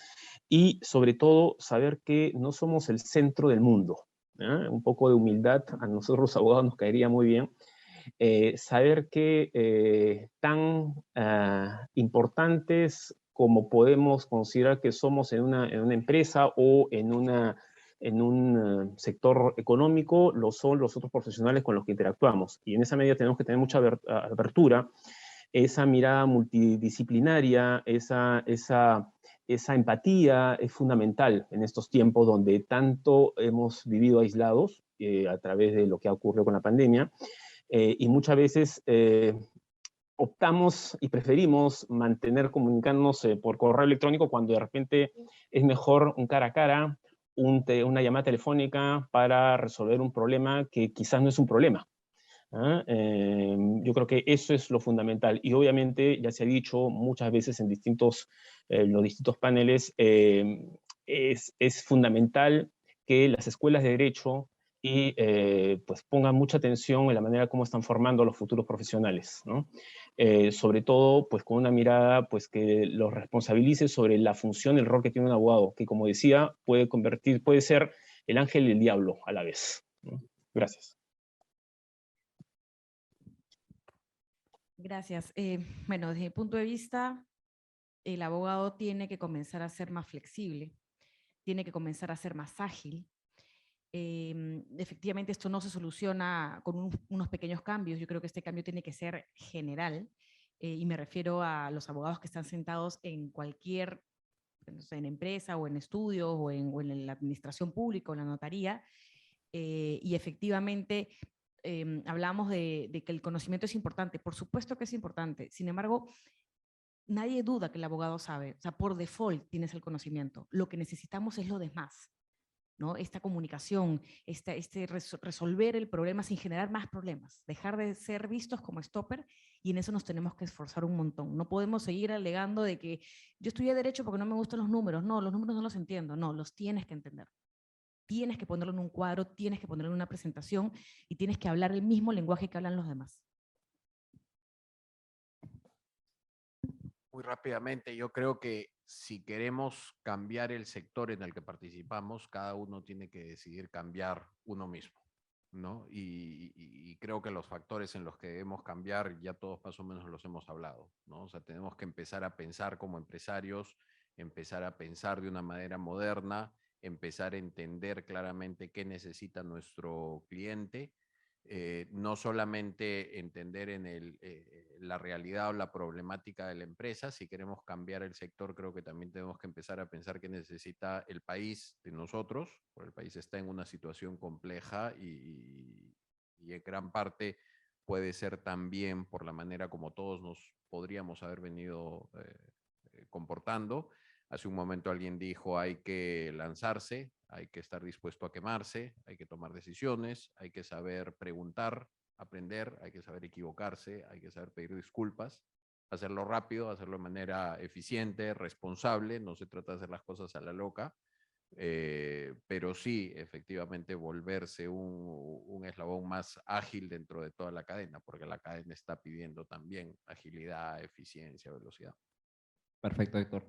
Y sobre todo, saber que no somos el centro del mundo. Un poco de humildad a nosotros los abogados nos caería muy bien. Saber que tan importantes como podemos considerar que somos en una empresa o en un sector económico, lo son los otros profesionales con los que interactuamos. Y en esa medida tenemos que tener mucha apertura, esa mirada multidisciplinaria, esa empatía es fundamental en estos tiempos donde tanto hemos vivido aislados a través de lo que ha ocurrido con la pandemia, y muchas veces optamos y preferimos comunicarnos por correo electrónico cuando de repente es mejor un cara a cara, una llamada telefónica para resolver un problema que quizás no es un problema. Yo creo que eso es lo fundamental. Y obviamente, ya se ha dicho muchas veces en los distintos paneles, es fundamental que las escuelas de derecho pues pongan mucha atención en la manera como están formando a los futuros profesionales, ¿no? Sobre todo pues con una mirada pues que los responsabilice sobre la función, el rol que tiene un abogado, que como decía, puede ser el ángel y el diablo a la vez, ¿no? Gracias. Gracias. Bueno, desde mi punto de vista, el abogado tiene que comenzar a ser más flexible, tiene que comenzar a ser más ágil. Efectivamente, esto no se soluciona con unos pequeños cambios. Yo creo que este cambio tiene que ser general, y me refiero a los abogados que están sentados en cualquier, no sé, en empresa o en estudios o en la administración pública o en la notaría, y efectivamente hablamos de que el conocimiento es importante. Por supuesto que es importante. Sin embargo, nadie duda que el abogado sabe. O sea, por default tienes el conocimiento. Lo que necesitamos es lo demás, ¿no? Esta comunicación, resolver el problema sin generar más problemas, dejar de ser vistos como stopper, y en eso nos tenemos que esforzar un montón. No podemos seguir alegando de que yo estudié Derecho porque no me gustan los números. No, los números no los entiendo. No, los tienes que entender. Tienes que ponerlo en un cuadro, tienes que ponerlo en una presentación y tienes que hablar el mismo lenguaje que hablan los demás. Muy rápidamente, yo creo que si queremos cambiar el sector en el que participamos, cada uno tiene que decidir cambiar uno mismo, ¿no? Y creo que los factores en los que debemos cambiar ya todos más o menos los hemos hablado, ¿no? O sea, tenemos que empezar a pensar como empresarios, empezar a pensar de una manera moderna, empezar a entender claramente qué necesita nuestro cliente, no solamente entender en la realidad o la problemática de la empresa. Si queremos cambiar el sector, creo que también tenemos que empezar a pensar qué necesita el país de nosotros, porque el país está en una situación compleja y en gran parte puede ser también por la manera como todos nos podríamos haber venido comportando. Hace un momento alguien dijo, hay que lanzarse, hay que estar dispuesto a quemarse, hay que tomar decisiones, hay que saber preguntar, aprender, hay que saber equivocarse, hay que saber pedir disculpas, hacerlo rápido, hacerlo de manera eficiente, responsable, no se trata de hacer las cosas a la loca, pero sí, efectivamente, volverse un eslabón más ágil dentro de toda la cadena, porque la cadena está pidiendo también agilidad, eficiencia, velocidad. Perfecto, Héctor.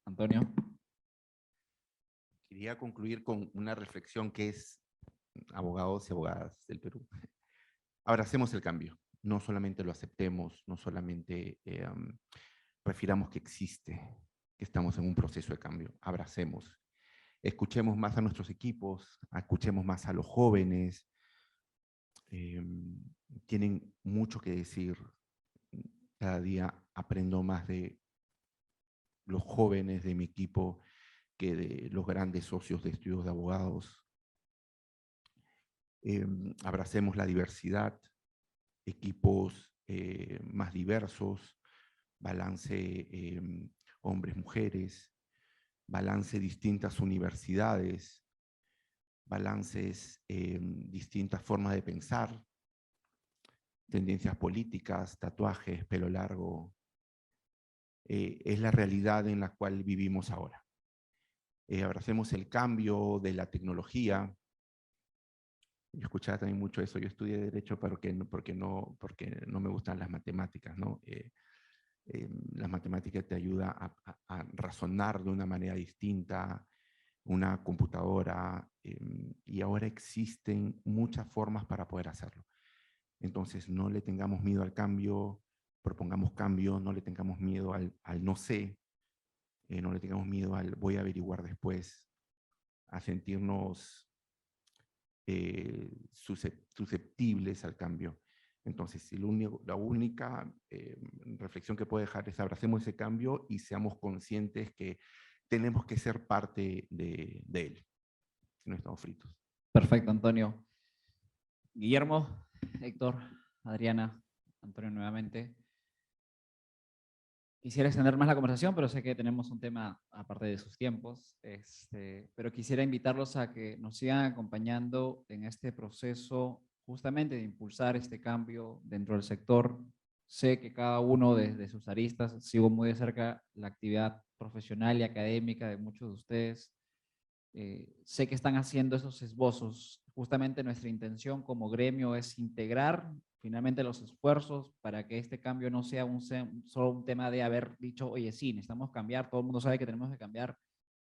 Antonio. Quería concluir con una reflexión que es, abogados y abogadas del Perú, abracemos el cambio, no solamente lo aceptemos, no solamente refiramos que existe, que estamos en un proceso de cambio, abracemos. Escuchemos más a nuestros equipos, escuchemos más a los jóvenes, tienen mucho que decir. Cada día aprendo más de los jóvenes de mi equipo que de los grandes socios de estudios de abogados. Abracemos la diversidad, equipos más diversos, balance hombres-mujeres, balance distintas universidades, balances distintas formas de pensar, tendencias políticas, tatuajes, pelo largo. Es la realidad en la cual vivimos ahora. Abracemos el cambio de la tecnología. Yo escuchaba también mucho eso. Yo estudié Derecho porque no me gustan las matemáticas, ¿no? Las matemáticas te ayudan a razonar de una manera distinta, una computadora, y ahora existen muchas formas para poder hacerlo. Entonces, no le tengamos miedo al cambio, propongamos cambio, no le tengamos miedo al no sé, no le tengamos miedo al voy a averiguar después, a sentirnos susceptibles al cambio. Entonces, la única reflexión que puedo dejar es abracemos ese cambio y seamos conscientes que tenemos que ser parte de él, si no estamos fritos. Perfecto, Antonio. Guillermo, Héctor, Adriana, Antonio nuevamente. Quisiera extender más la conversación, pero sé que tenemos un tema aparte de sus tiempos, pero quisiera invitarlos a que nos sigan acompañando en este proceso justamente de impulsar este cambio dentro del sector. Sé que cada uno desde sus aristas, sigo muy de cerca la actividad profesional y académica de muchos de ustedes. Sé que están haciendo esos esbozos. Justamente nuestra intención como gremio es integrar finalmente los esfuerzos para que este cambio no sea solo un tema de haber dicho, oye, sí, necesitamos cambiar, todo el mundo sabe que tenemos que cambiar,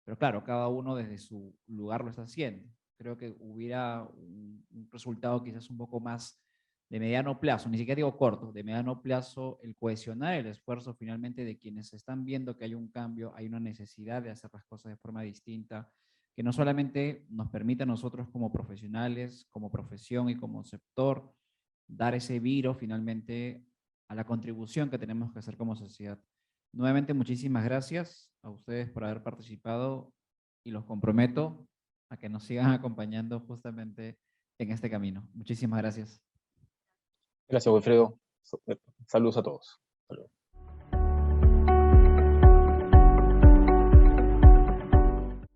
pero claro, cada uno desde su lugar lo está haciendo. Creo que hubiera un resultado quizás un poco más de mediano plazo, ni siquiera digo corto, de mediano plazo, el cohesionar el esfuerzo finalmente de quienes están viendo que hay un cambio, hay una necesidad de hacer las cosas de forma distinta, que no solamente nos permite a nosotros como profesionales, como profesión y como sector, dar ese viro finalmente a la contribución que tenemos que hacer como sociedad. Nuevamente, muchísimas gracias a ustedes por haber participado y los comprometo a que nos sigan acompañando justamente en este camino. Muchísimas gracias. Gracias, Wilfredo. Saludos a todos. Hasta luego.